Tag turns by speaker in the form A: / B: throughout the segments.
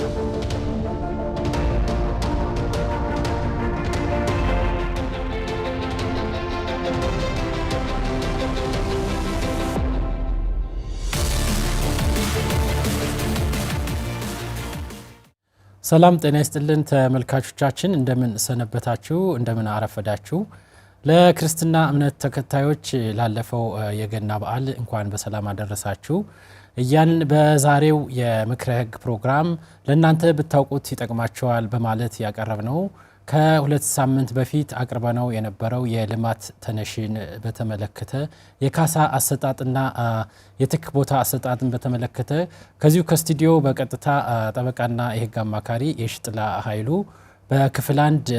A: ሰላም ጤና ይስጥልን ተመልካቾቻችን እንደምን ሰነበታችሁ እንደምን አረፈዳችሁ ለክርስትና እምነት ተከታዮች ላለፈው የገና በዓል እንኳን በሰላም አደረሳችሁ እያን በዛሬው የምክረ ህግ ፕሮግራም ለእናንተ ብታውቁት ይጠቅማችኋል በማለት ያቀረብነው ከሁለት ሳምንት በፊት አቅርበነው የነበረው የልማት ተነሽን በተመለከተ የካሳ አሰጣጥና የትክ ቦታ አሰጣጥን በተመለከተ ከዚሁ ከስቱዲዮ በቀጥታ ጠበቃና የህግ አማካሪ የሽጥላ ኃይሉ በክፍል 1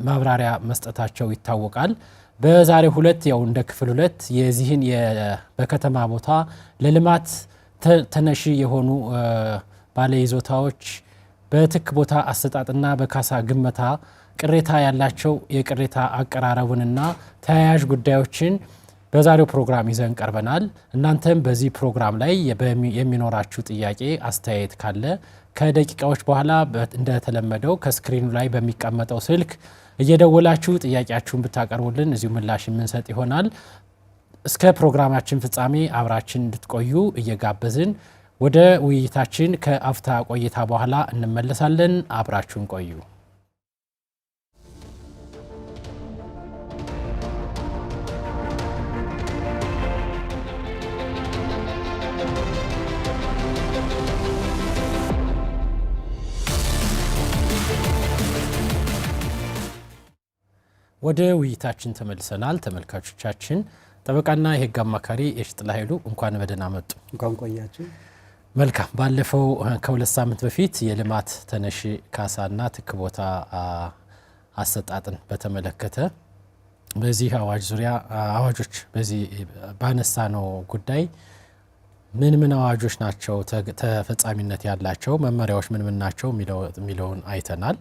A: ማብራሪያ መስጠታቸው ይታወቃል። በዛሬው ሁለት ያው እንደ ክፍል 2 የዚህን በከተማ ቦታ ለልማት ተነሽ የሆኑ ባለይዞታዎች በትክ ቦታ አሰጣጥና በካሳ ግመታ ቅሬታ ያላቸው የቅሬታ አቀራረቡንና ተያያዥ ጉዳዮችን በዛሬው ፕሮግራም ይዘን ቀርበናል። እናንተም በዚህ ፕሮግራም ላይ የሚኖራችሁ ጥያቄ አስተያየት ካለ ከደቂቃዎች በኋላ እንደተለመደው ከስክሪኑ ላይ በሚቀመጠው ስልክ እየደወላችሁ ጥያቄያችሁን ብታቀርቡልን እዚሁ ምላሽ የምንሰጥ ይሆናል። እስከ ፕሮግራማችን ፍጻሜ አብራችን እንድትቆዩ እየጋበዝን ወደ ውይይታችን ከአፍታ ቆይታ በኋላ እንመለሳለን። አብራችሁን ቆዩ። ወደ ውይይታችን ተመልሰናል። ተመልካቾቻችን ጠበቃና የህግ አማካሪ የሽጥላ ኃይሉ እንኳን በደህና መጡ።
B: እንኳን ቆያችሁ።
A: መልካም። ባለፈው ከሁለት ሳምንት በፊት የልማት ተነሽ ካሳና ትክ ቦታ አሰጣጥን በተመለከተ በዚህ አዋጅ ዙሪያ አዋጆች በዚህ ባነሳ ነው ጉዳይ ምን አዋጆች ናቸው ተፈጻሚነት ያላቸው መመሪያዎች ምን ናቸው የሚለውን አይተናል።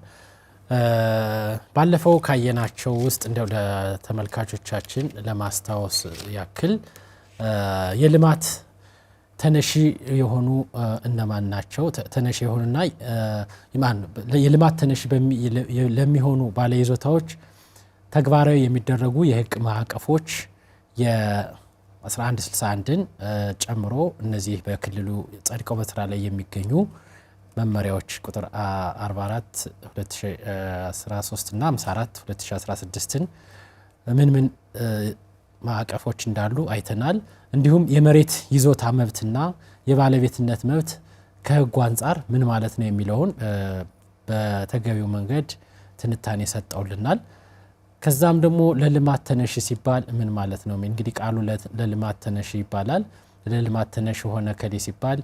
A: ባለፈው ካየናቸው ውስጥ እንደው ለተመልካቾቻችን ለማስታወስ ያክል የልማት ተነሽ የሆኑ እነማን ናቸው ተነሽ የሆኑና የልማት ተነሽ ለሚሆኑ ባለይዞታዎች ተግባራዊ የሚደረጉ የህግ ማዕቀፎች የ1161ን ጨምሮ እነዚህ በክልሉ ጸድቀው በስራ ላይ የሚገኙ መመሪያዎች ቁጥር 44 2013 እና 54 2016ን ምን ማዕቀፎች እንዳሉ አይተናል። እንዲሁም የመሬት ይዞታ መብትና የባለቤትነት መብት ከህጉ አንፃር ምን ማለት ነው የሚለውን በተገቢው መንገድ ትንታኔ ሰጠውልናል። ከዛም ደግሞ ለልማት ተነሽ ሲባል ምን ማለት ነው? እንግዲህ ቃሉ ለልማት ተነሽ ይባላል። ለልማት ተነሽ ሆነ ከዲ ሲባል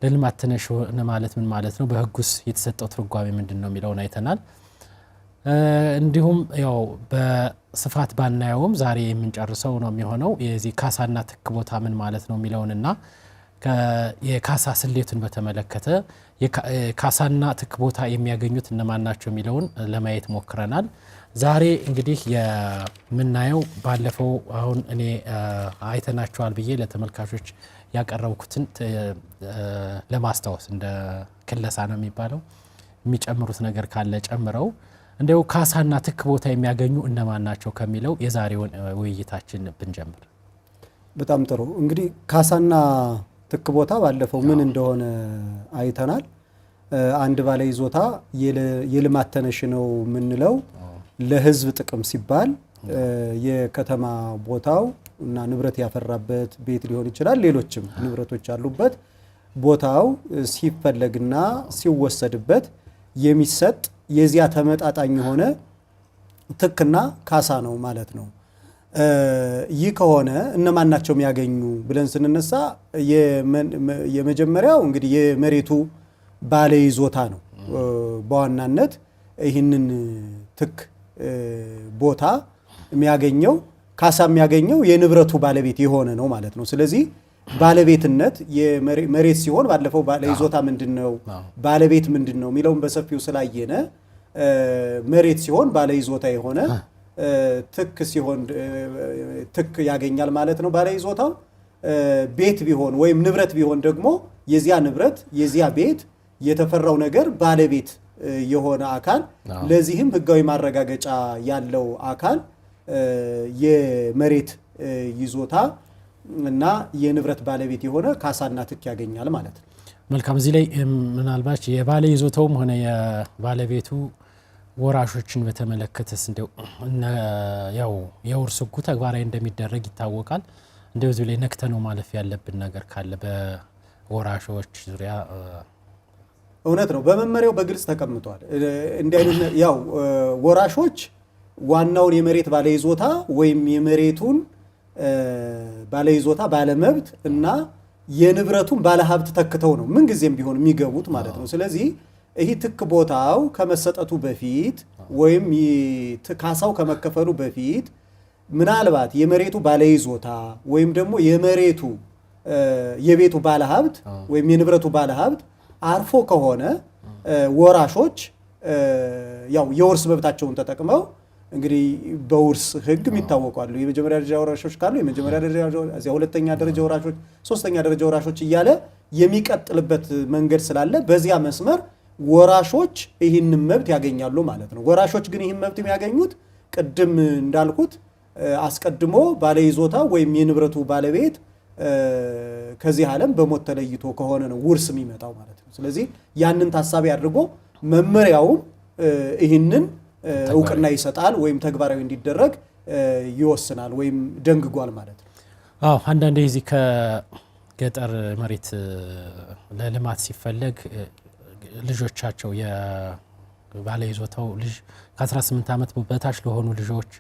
A: ለልማት ተነሽ ሆነ ማለት ምን ማለት ነው? በህጉስ የተሰጠው ትርጓሜ ምንድነው የሚለውን አይተናል። እንዲሁም ያው በስፋት ባናየውም ዛሬ የምንጨርሰው ነው የሚሆነው የዚህ ካሳና ትክ ቦታ ምን ማለት ነው የሚለውንና የካሳ ስሌቱን በተመለከተ የካሳና ትክ ቦታ የሚያገኙት እነማን ናቸው የሚለውን ለማየት ሞክረናል። ዛሬ እንግዲህ የምናየው ባለፈው አሁን እኔ አይተናቸዋል ብዬ ለተመልካቾች ያቀረብኩትን ለማስታወስ እንደ ክለሳ ነው የሚባለው የሚጨምሩት ነገር ካለ ጨምረው እንደው ካሳና ትክ ቦታ የሚያገኙ እነማን ናቸው ከሚለው የዛሬውን ውይይታችን ብንጀምር
B: በጣም ጥሩ። እንግዲህ ካሳና ትክ ቦታ ባለፈው ምን እንደሆነ አይተናል። አንድ ባለይዞታ የልማት ተነሽ ነው የምንለው ለህዝብ ጥቅም ሲባል የከተማ ቦታው እና ንብረት ያፈራበት ቤት ሊሆን ይችላል ሌሎችም ንብረቶች ያሉበት ቦታው ሲፈለግና ሲወሰድበት የሚሰጥ የዚያ ተመጣጣኝ ሆነ ትክና ካሳ ነው ማለት ነው። ይህ ከሆነ እነማን ናቸው የሚያገኙ ብለን ስንነሳ የመጀመሪያው እንግዲህ የመሬቱ ባለይዞታ ነው። በዋናነት ይህንን ትክ ቦታ የሚያገኘው ካሳ የሚያገኘው የንብረቱ ባለቤት የሆነ ነው ማለት ነው። ስለዚህ ባለቤትነት የመሬት ሲሆን ባለፈው ባለይዞታ ምንድነው ባለቤት ምንድነው የሚለውን በሰፊው ስላየነ መሬት ሲሆን ባለይዞታ የሆነ ትክ ሲሆን ትክ ያገኛል ማለት ነው ባለይዞታው። ቤት ቢሆን ወይም ንብረት ቢሆን ደግሞ የዚያ ንብረት የዚያ ቤት የተፈራው ነገር ባለቤት የሆነ አካል ለዚህም ህጋዊ ማረጋገጫ ያለው አካል የመሬት ይዞታ እና የንብረት ባለቤት የሆነ ካሳና ትክ ያገኛል ማለት ነው።
A: መልካም። እዚህ ላይ ምናልባት የባለ ይዞታውም ሆነ የባለቤቱ ወራሾችን በተመለከተስ እንደው ያው የውርስ ህጉ ተግባራዊ እንደሚደረግ ይታወቃል። እንደው እዚህ ላይ ነክተነው ማለፍ ያለብን ነገር ካለ በወራሾች ዙሪያ?
B: እውነት ነው፣ በመመሪያው በግልጽ ተቀምጧል። ያው ወራሾች ዋናውን የመሬት ባለይዞታ ወይም የመሬቱን ባለይዞታ ባለመብት እና የንብረቱን ባለሀብት ተክተው ነው ምንጊዜም ቢሆን የሚገቡት ማለት ነው። ስለዚህ ይህ ትክ ቦታው ከመሰጠቱ በፊት ወይም ካሳው ከመከፈሉ በፊት ምናልባት የመሬቱ ባለይዞታ ወይም ደግሞ የቤቱ ባለሀብት ወይም የንብረቱ ባለሀብት አርፎ ከሆነ ወራሾች ያው የውርስ መብታቸውን ተጠቅመው እንግዲህ በውርስ ህግ የሚታወቃሉ። የመጀመሪያ ደረጃ ወራሾች ካሉ የመጀመሪያ ደረጃ፣ ሁለተኛ ደረጃ ወራሾች፣ ሶስተኛ ደረጃ ወራሾች እያለ የሚቀጥልበት መንገድ ስላለ በዚያ መስመር ወራሾች ይህንን መብት ያገኛሉ ማለት ነው። ወራሾች ግን ይህን መብት የሚያገኙት ቅድም እንዳልኩት አስቀድሞ ባለይዞታ ወይም የንብረቱ ባለቤት ከዚህ ዓለም በሞት ተለይቶ ከሆነ ነው ውርስ የሚመጣው ማለት ነው። ስለዚህ ያንን ታሳቢ አድርጎ መመሪያውም ይህንን እውቅና ይሰጣል ወይም ተግባራዊ እንዲደረግ ይወስናል ወይም ደንግጓል ማለት ነው።
A: አንዳንዴ እዚህ ከገጠር መሬት ለልማት ሲፈለግ ልጆቻቸው የባለይዞታው ልጅ ከ18 ዓመት በታች ለሆኑ ልጆች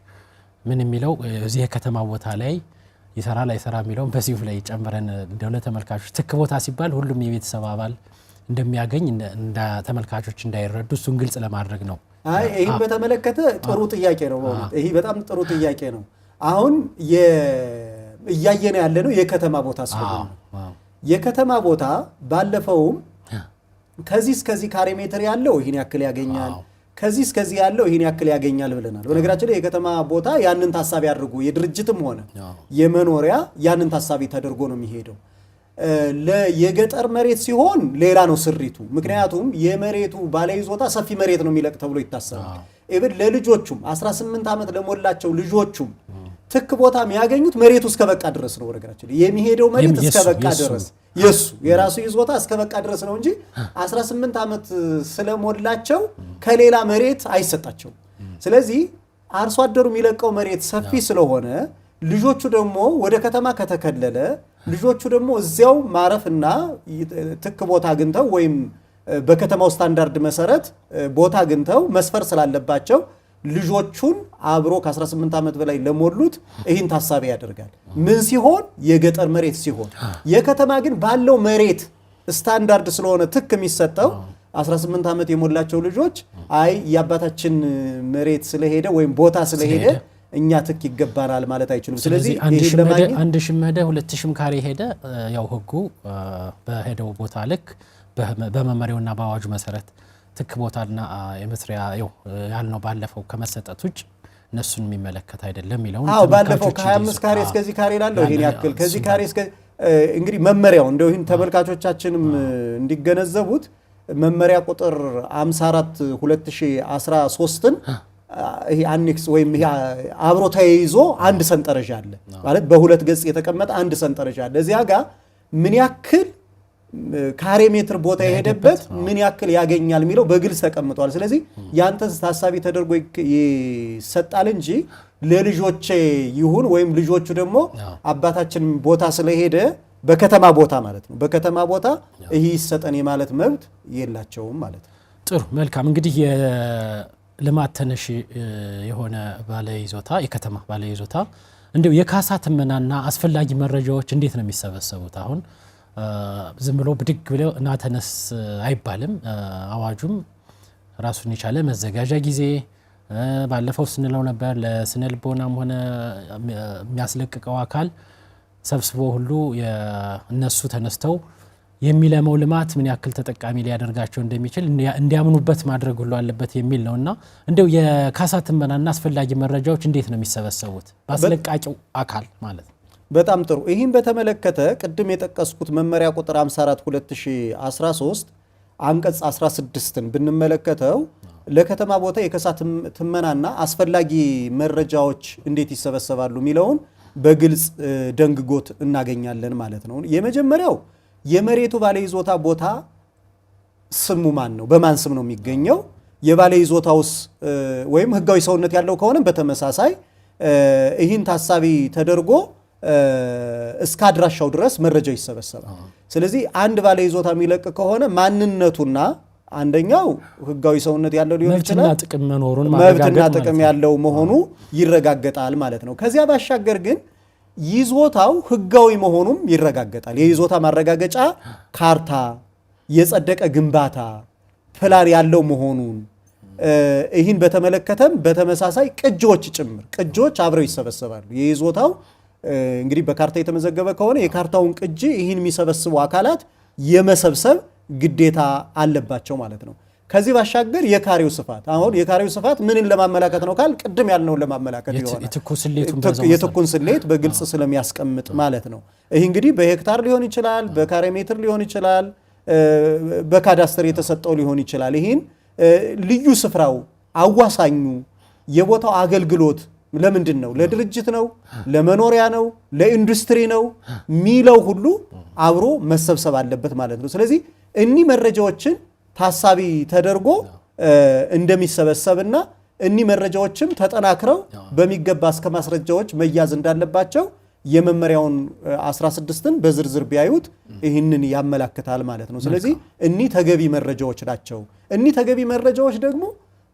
A: ምን የሚለው እዚህ የከተማ ቦታ ላይ ይሰራል አይሰራ የሚለውን በዚሁ ላይ ጨምረን እንደው ለተመልካቾች ትክ ቦታ ሲባል ሁሉም የቤተሰብ አባል እንደሚያገኝ እንደ ተመልካቾች እንዳይረዱ እሱን ግልጽ ለማድረግ ነው።
B: ይህን በተመለከተ ጥሩ ጥያቄ ነው። ይሄ በጣም ጥሩ ጥያቄ ነው። አሁን እያየነ ያለ ነው የከተማ ቦታ ስለሆነ የከተማ ቦታ ባለፈውም ከዚህ እስከዚህ ካሬ ሜትር ያለው ይህን ያክል ያገኛል፣ ከዚህ እስከዚህ ያለው ይህን ያክል ያገኛል ብለናል። በነገራችን ላይ የከተማ ቦታ ያንን ታሳቢ አድርጎ የድርጅትም ሆነ የመኖሪያ ያንን ታሳቢ ተደርጎ ነው የሚሄደው። የገጠር መሬት ሲሆን ሌላ ነው ስሪቱ። ምክንያቱም የመሬቱ ባለይዞታ ሰፊ መሬት ነው የሚለቅ ተብሎ ይታሰባል። ኢቭን ለልጆቹም 18 ዓመት ለሞላቸው ልጆቹም ትክ ቦታ የሚያገኙት መሬቱ እስከ በቃ ድረስ ነው። ወረግራችን የሚሄደው መሬት እስከ በቃ ድረስ የራሱ ይዞታ እስከ በቃ ድረስ ነው እንጂ 18 ዓመት ስለሞላቸው ከሌላ መሬት አይሰጣቸውም። ስለዚህ አርሶ አደሩ የሚለቀው መሬት ሰፊ ስለሆነ ልጆቹ ደግሞ ወደ ከተማ ከተከለለ ልጆቹ ደግሞ እዚያው ማረፍና ትክ ቦታ አግኝተው ወይም በከተማው ስታንዳርድ መሰረት ቦታ አግኝተው መስፈር ስላለባቸው ልጆቹን አብሮ ከ18 ዓመት በላይ ለሞሉት ይህን ታሳቢ ያደርጋል። ምን ሲሆን የገጠር መሬት ሲሆን፣ የከተማ ግን ባለው መሬት ስታንዳርድ ስለሆነ ትክ የሚሰጠው 18 ዓመት የሞላቸው ልጆች አይ የአባታችን መሬት ስለሄደ ወይም ቦታ ስለሄደ እኛ ትክ ይገባናል ማለት አይችሉም። ስለዚህ
A: አንድ ሽመደ 2000 ካሬ ሄደ ያው ህጉ በሄደው ቦታ ልክ በመመሪያውና በአዋጁ መሰረት ትክ ቦታና የመስሪያ ያልነው ባለፈው ከመሰጠት ውጭ እነሱን የሚመለከት አይደለም ይላል።
B: ባለፈው ከ25 ካሬ እስከዚህ ካሬ ላለው ይሄን ያክል ከዚህ ካሬ እስከ እንግዲህ መመሪያው እንደው ይሄን ተመልካቾቻችንም እንዲገነዘቡት መመሪያ ቁጥር 54 2013ን ይሄ አኔክስ ወይም ይሄ አብሮ ተያይዞ አንድ ሰንጠረዥ አለ ማለት በሁለት ገጽ የተቀመጠ አንድ ሰንጠረዥ አለ። እዚያ ጋር ምን ያክል ካሬ ሜትር ቦታ የሄደበት ምን ያክል ያገኛል የሚለው በግልጽ ተቀምጧል። ስለዚህ ያንተን ታሳቢ ተደርጎ ይሰጣል እንጂ ለልጆቼ ይሁን ወይም ልጆቹ ደግሞ አባታችን ቦታ ስለሄደ በከተማ ቦታ ማለት ነው በከተማ ቦታ ይሄ ይሰጠን የማለት መብት የላቸውም ማለት ነው።
A: ጥሩ መልካም። እንግዲህ የልማት ተነሽ የሆነ ባለይዞታ የከተማ ባለይዞታ እንዴው የካሳ ትመናና አስፈላጊ መረጃዎች እንዴት ነው የሚሰበሰቡት? አሁን ዝም ብሎ ብድግ ብለው እና ተነስ አይባልም። አዋጁም ራሱን የቻለ መዘጋጃ ጊዜ ባለፈው ስንለው ነበር። ለስነ ልቦናም ሆነ የሚያስለቅቀው አካል ሰብስቦ ሁሉ እነሱ ተነስተው የሚለመው ልማት ምን ያክል ተጠቃሚ ሊያደርጋቸው እንደሚችል እንዲያምኑበት ማድረግ ሁሉ አለበት የሚል ነውና እንደው የካሳ ትመናና አስፈላጊ መረጃዎች እንዴት ነው የሚሰበሰቡት በአስለቃቂው አካል ማለት ነው?
B: በጣም ጥሩ። ይህን በተመለከተ ቅድም የጠቀስኩት መመሪያ ቁጥር 54 2013 አንቀጽ 16ን ብንመለከተው ለከተማ ቦታ የካሳ ትመናና አስፈላጊ መረጃዎች እንዴት ይሰበሰባሉ የሚለውን በግልጽ ደንግጎት እናገኛለን ማለት ነው። የመጀመሪያው የመሬቱ ባለይዞታ ቦታ ስሙ ማን ነው? በማን ስም ነው የሚገኘው? የባለይዞታውስ ወይም ህጋዊ ሰውነት ያለው ከሆነ በተመሳሳይ ይህን ታሳቢ ተደርጎ እስከ አድራሻው ድረስ መረጃው ይሰበሰባል። ስለዚህ አንድ ባለይዞታ የሚለቅ ከሆነ ማንነቱና አንደኛው ህጋዊ ሰውነት ያለው ሊሆን ይችላል፣ መብትና ጥቅም ያለው መሆኑ ይረጋገጣል ማለት ነው። ከዚያ ባሻገር ግን ይዞታው ህጋዊ መሆኑም ይረጋገጣል። የይዞታ ማረጋገጫ ካርታ፣ የጸደቀ ግንባታ ፕላን ያለው መሆኑን ይህን በተመለከተም በተመሳሳይ ቅጂዎች አብረው ይሰበሰባሉ። የይዞታው እንግዲህ በካርታ የተመዘገበ ከሆነ የካርታውን ቅጂ ይህን የሚሰበስቡ አካላት የመሰብሰብ ግዴታ አለባቸው ማለት ነው። ከዚህ ባሻገር የካሬው ስፋት አሁን የካሬው ስፋት ምንን ለማመላከት ነው ካል ቅድም ያልነውን ለማመላከት ይሆናል። የትኩን ስሌት በግልጽ ስለሚያስቀምጥ ማለት ነው። ይህ እንግዲህ በሄክታር ሊሆን ይችላል፣ በካሬ ሜትር ሊሆን ይችላል፣ በካዳስተር የተሰጠው ሊሆን ይችላል። ይህን ልዩ ስፍራው፣ አዋሳኙ የቦታው አገልግሎት ለምንድን ነው? ለድርጅት ነው? ለመኖሪያ ነው? ለኢንዱስትሪ ነው? ሚለው ሁሉ አብሮ መሰብሰብ አለበት ማለት ነው። ስለዚህ እኒህ መረጃዎችን ታሳቢ ተደርጎ እንደሚሰበሰብና እኒህ መረጃዎችም ተጠናክረው በሚገባ እስከ ማስረጃዎች መያዝ እንዳለባቸው የመመሪያውን 16ን በዝርዝር ቢያዩት ይህንን ያመላክታል ማለት ነው። ስለዚህ እኒህ ተገቢ መረጃዎች ናቸው። እኒህ ተገቢ መረጃዎች ደግሞ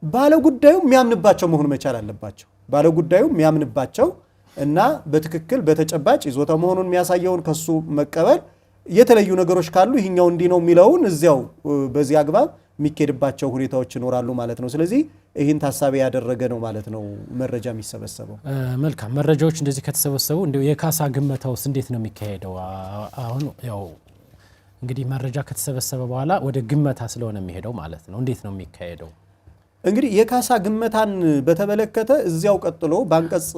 B: ባለጉዳዩ የሚያምንባቸው መሆን መቻል አለባቸው። ባለጉዳዩ የሚያምንባቸው እና በትክክል በተጨባጭ ይዞታ መሆኑን የሚያሳየውን ከሱ መቀበል፣ የተለዩ ነገሮች ካሉ ይህኛው እንዲህ ነው የሚለውን እዚያው በዚህ አግባብ የሚኬድባቸው ሁኔታዎች ይኖራሉ ማለት ነው። ስለዚህ ይህን ታሳቢ ያደረገ ነው ማለት ነው መረጃ የሚሰበሰበው።
A: መልካም መረጃዎች እንደዚህ ከተሰበሰቡ እንዲሁ የካሳ ግመታውስ እንዴት ነው የሚካሄደው? አሁን ያው እንግዲህ መረጃ ከተሰበሰበ በኋላ ወደ ግመታ ስለሆነ የሚሄደው ማለት ነው። እንዴት ነው የሚካሄደው?
B: እንግዲህ የካሳ ግመታን በተመለከተ እዚያው ቀጥሎ በአንቀጽ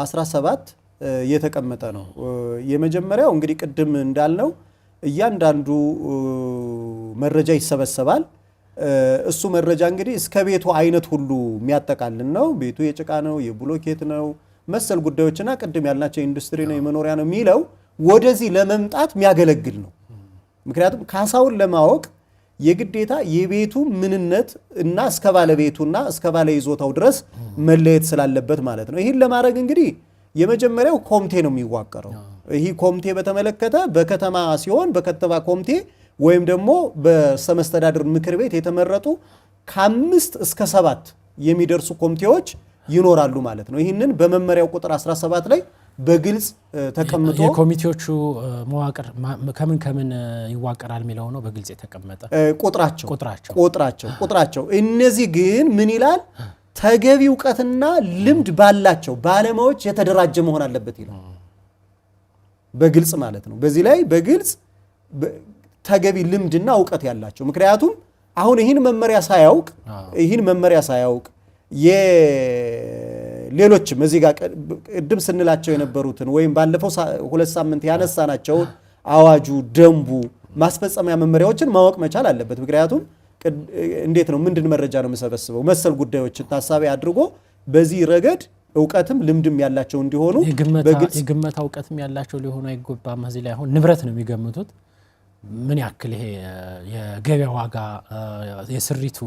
B: 17 የተቀመጠ ነው። የመጀመሪያው እንግዲህ ቅድም እንዳልነው እያንዳንዱ መረጃ ይሰበሰባል። እሱ መረጃ እንግዲህ እስከ ቤቱ አይነት ሁሉ የሚያጠቃልል ነው። ቤቱ የጭቃ ነው፣ የብሎኬት ነው፣ መሰል ጉዳዮችና ቅድም ያልናቸው ኢንዱስትሪ ነው፣ የመኖሪያ ነው የሚለው ወደዚህ ለመምጣት የሚያገለግል ነው። ምክንያቱም ካሳውን ለማወቅ የግዴታ የቤቱ ምንነት እና እስከ ባለቤቱና እስከ ባለ ይዞታው ድረስ መለየት ስላለበት ማለት ነው። ይህን ለማድረግ እንግዲህ የመጀመሪያው ኮሚቴ ነው የሚዋቀረው። ይህ ኮሚቴ በተመለከተ በከተማ ሲሆን በከተማ ኮሚቴ ወይም ደግሞ በመስተዳድር ምክር ቤት የተመረጡ ከ5 እስከ 7 የሚደርሱ ኮሚቴዎች ይኖራሉ ማለት ነው። ይህንን በመመሪያው ቁጥር 17 ላይ በግልጽ ተቀምጦ
A: የኮሚቴዎቹ መዋቅር ከምን ይዋቀራል የሚለው ነው በግልጽ የተቀመጠ
B: ቁጥራቸው። እነዚህ ግን ምን ይላል? ተገቢ ዕውቀትና ልምድ ባላቸው ባለሙያዎች የተደራጀ መሆን አለበት ይላል በግልጽ ማለት ነው። በዚህ ላይ በግልጽ ተገቢ ልምድና ዕውቀት ያላቸው። ምክንያቱም አሁን ይህን መመሪያ ሳያውቅ ሌሎችም እዚህ ጋር ቅድም ስንላቸው የነበሩትን ወይም ባለፈው 2 ሳምንት ያነሳናቸውን አዋጁ፣ ደንቡ፣ ማስፈጸሚያ መመሪያዎችን ማወቅ መቻል አለበት። ምክንያቱም እንዴት ነው ምንድን መረጃ ነው የምሰበስበው መሰል ጉዳዮችን ታሳቢ አድርጎ በዚህ ረገድ ዕውቀትም ልምድም ያላቸው እንዲሆኑ
A: የግመታ ዕውቀትም ያላቸው ሊሆኑ አይገባም። እዚህ ላይ አሁን ንብረት ነው የሚገምቱት። ምን ያክል ይሄ የገበያ ዋጋ የስሪቱ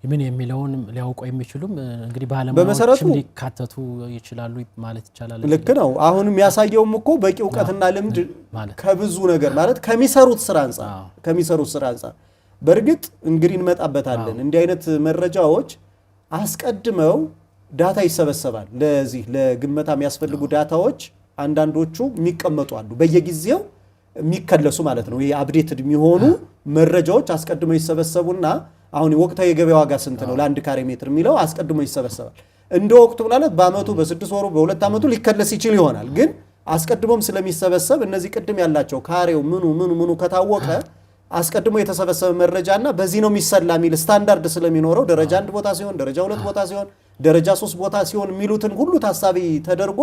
A: ምን የሚለውን ሊያውቁ የሚችሉም እንግዲህ ባለሙያዎች ሊካተቱ ይችላሉ ማለት ይቻላል።
B: ልክ ነው። አሁን የሚያሳየውም እኮ በቂ ዕውቀትና ልምድ ከብዙ ነገር ማለት ከሚሰሩት ስራ አንፃር በእርግጥ እንግዲህ እንመጣበታለን። እንዲህ አይነት መረጃዎች አስቀድመው ዳታ ይሰበሰባል። ለዚህ ለግመታ የሚያስፈልጉ ዳታዎች አንዳንዶቹ የሚቀመጡ አሉ፣ በየጊዜው የሚከለሱ ማለት ነው። ይሄ አፕዴትድ የሚሆኑ መረጃዎች አስቀድመው ይሰበሰቡና አሁን ወቅታዊ የገበያ ዋጋ ስንት ነው ለአንድ ካሬ ሜትር የሚለው አስቀድሞ ይሰበሰባል። እንደ ወቅቱ ማለት በአመቱ በ6 ወሩ በ2 አመቱ ሊከለስ ይችል ይሆናል። ግን አስቀድሞም ስለሚሰበሰብ እነዚህ ቅድም ያላቸው ካሬው ምኑ ከታወቀ አስቀድሞ የተሰበሰበ መረጃና በዚህ ነው የሚሰላ የሚል ስታንዳርድ ስለሚኖረው ደረጃ 1 ቦታ ሲሆን፣ ደረጃ 2 ቦታ ሲሆን፣ ደረጃ 3 ቦታ ሲሆን የሚሉትን ሁሉ ታሳቢ ተደርጎ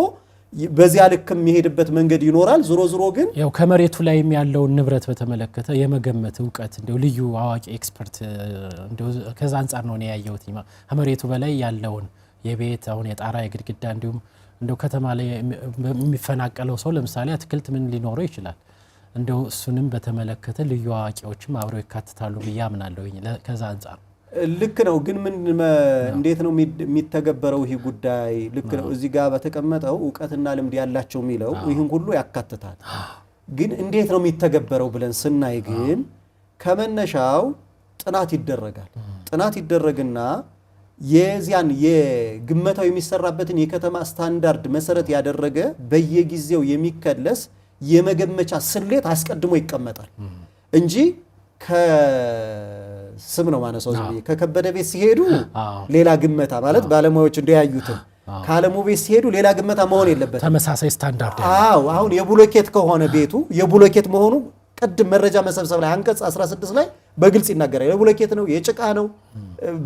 B: በዚያ ልክ የሚሄድበት መንገድ ይኖራል። ዞሮ ግን
A: ያው ከመሬቱ ላይ ያለውን ንብረት በተመለከተ የመገመት ዕውቀት እንደው ልዩ አዋቂ ኤክስፐርት እንደው ከዛ አንፃር ነው ያየሁት። ከመሬቱ በላይ ያለውን የቤት አሁን የጣራ የግድግዳ እንዲሁም እንደው ከተማ ላይ የሚፈናቀለው ሰው ለምሳሌ አትክልት ምን ሊኖረው ይችላል እንደው እሱንም በተመለከተ ልዩ አዋቂዎችም አብረው ይካተታሉ ብዬ አምናለሁኝ። ከዛ አንፃር
B: ልክ ነው። ግን ምን እንዴት ነው የሚተገበረው ይህ ጉዳይ? ልክ ነው እዚህ ጋር በተቀመጠው ዕውቀትና ልምድ ያላቸው የሚለው ይህን ሁሉ ያካትታል። ግን እንዴት ነው የሚተገበረው ብለን ስናይ ግን ከመነሻው ጥናት ይደረጋል። ጥናት ይደረግና የዚያን የግመታው የሚሰራበትን የከተማ ስታንዳርድ መሰረት ያደረገ በየጊዜው የሚከለስ የመገመቻ ስሌት አስቀድሞ ይቀመጣል እንጂ ከስም ነው ማነሳው ከከበደ ቤት ሲሄዱ ሌላ ግመታ ማለት ባለሙያዎች እንደያዩትን ካለሙ ቤት ሲሄዱ ሌላ ግመታ መሆን የለበትም።
A: ተመሳሳይ ስታንዳርድ
B: አሁን የብሎኬት ከሆነ ቤቱ የብሎኬት መሆኑ ቅድም መረጃ መሰብሰብ ላይ አንቀጽ 16 ላይ በግልጽ ይናገራል። የብሎኬት ነው የጭቃ ነው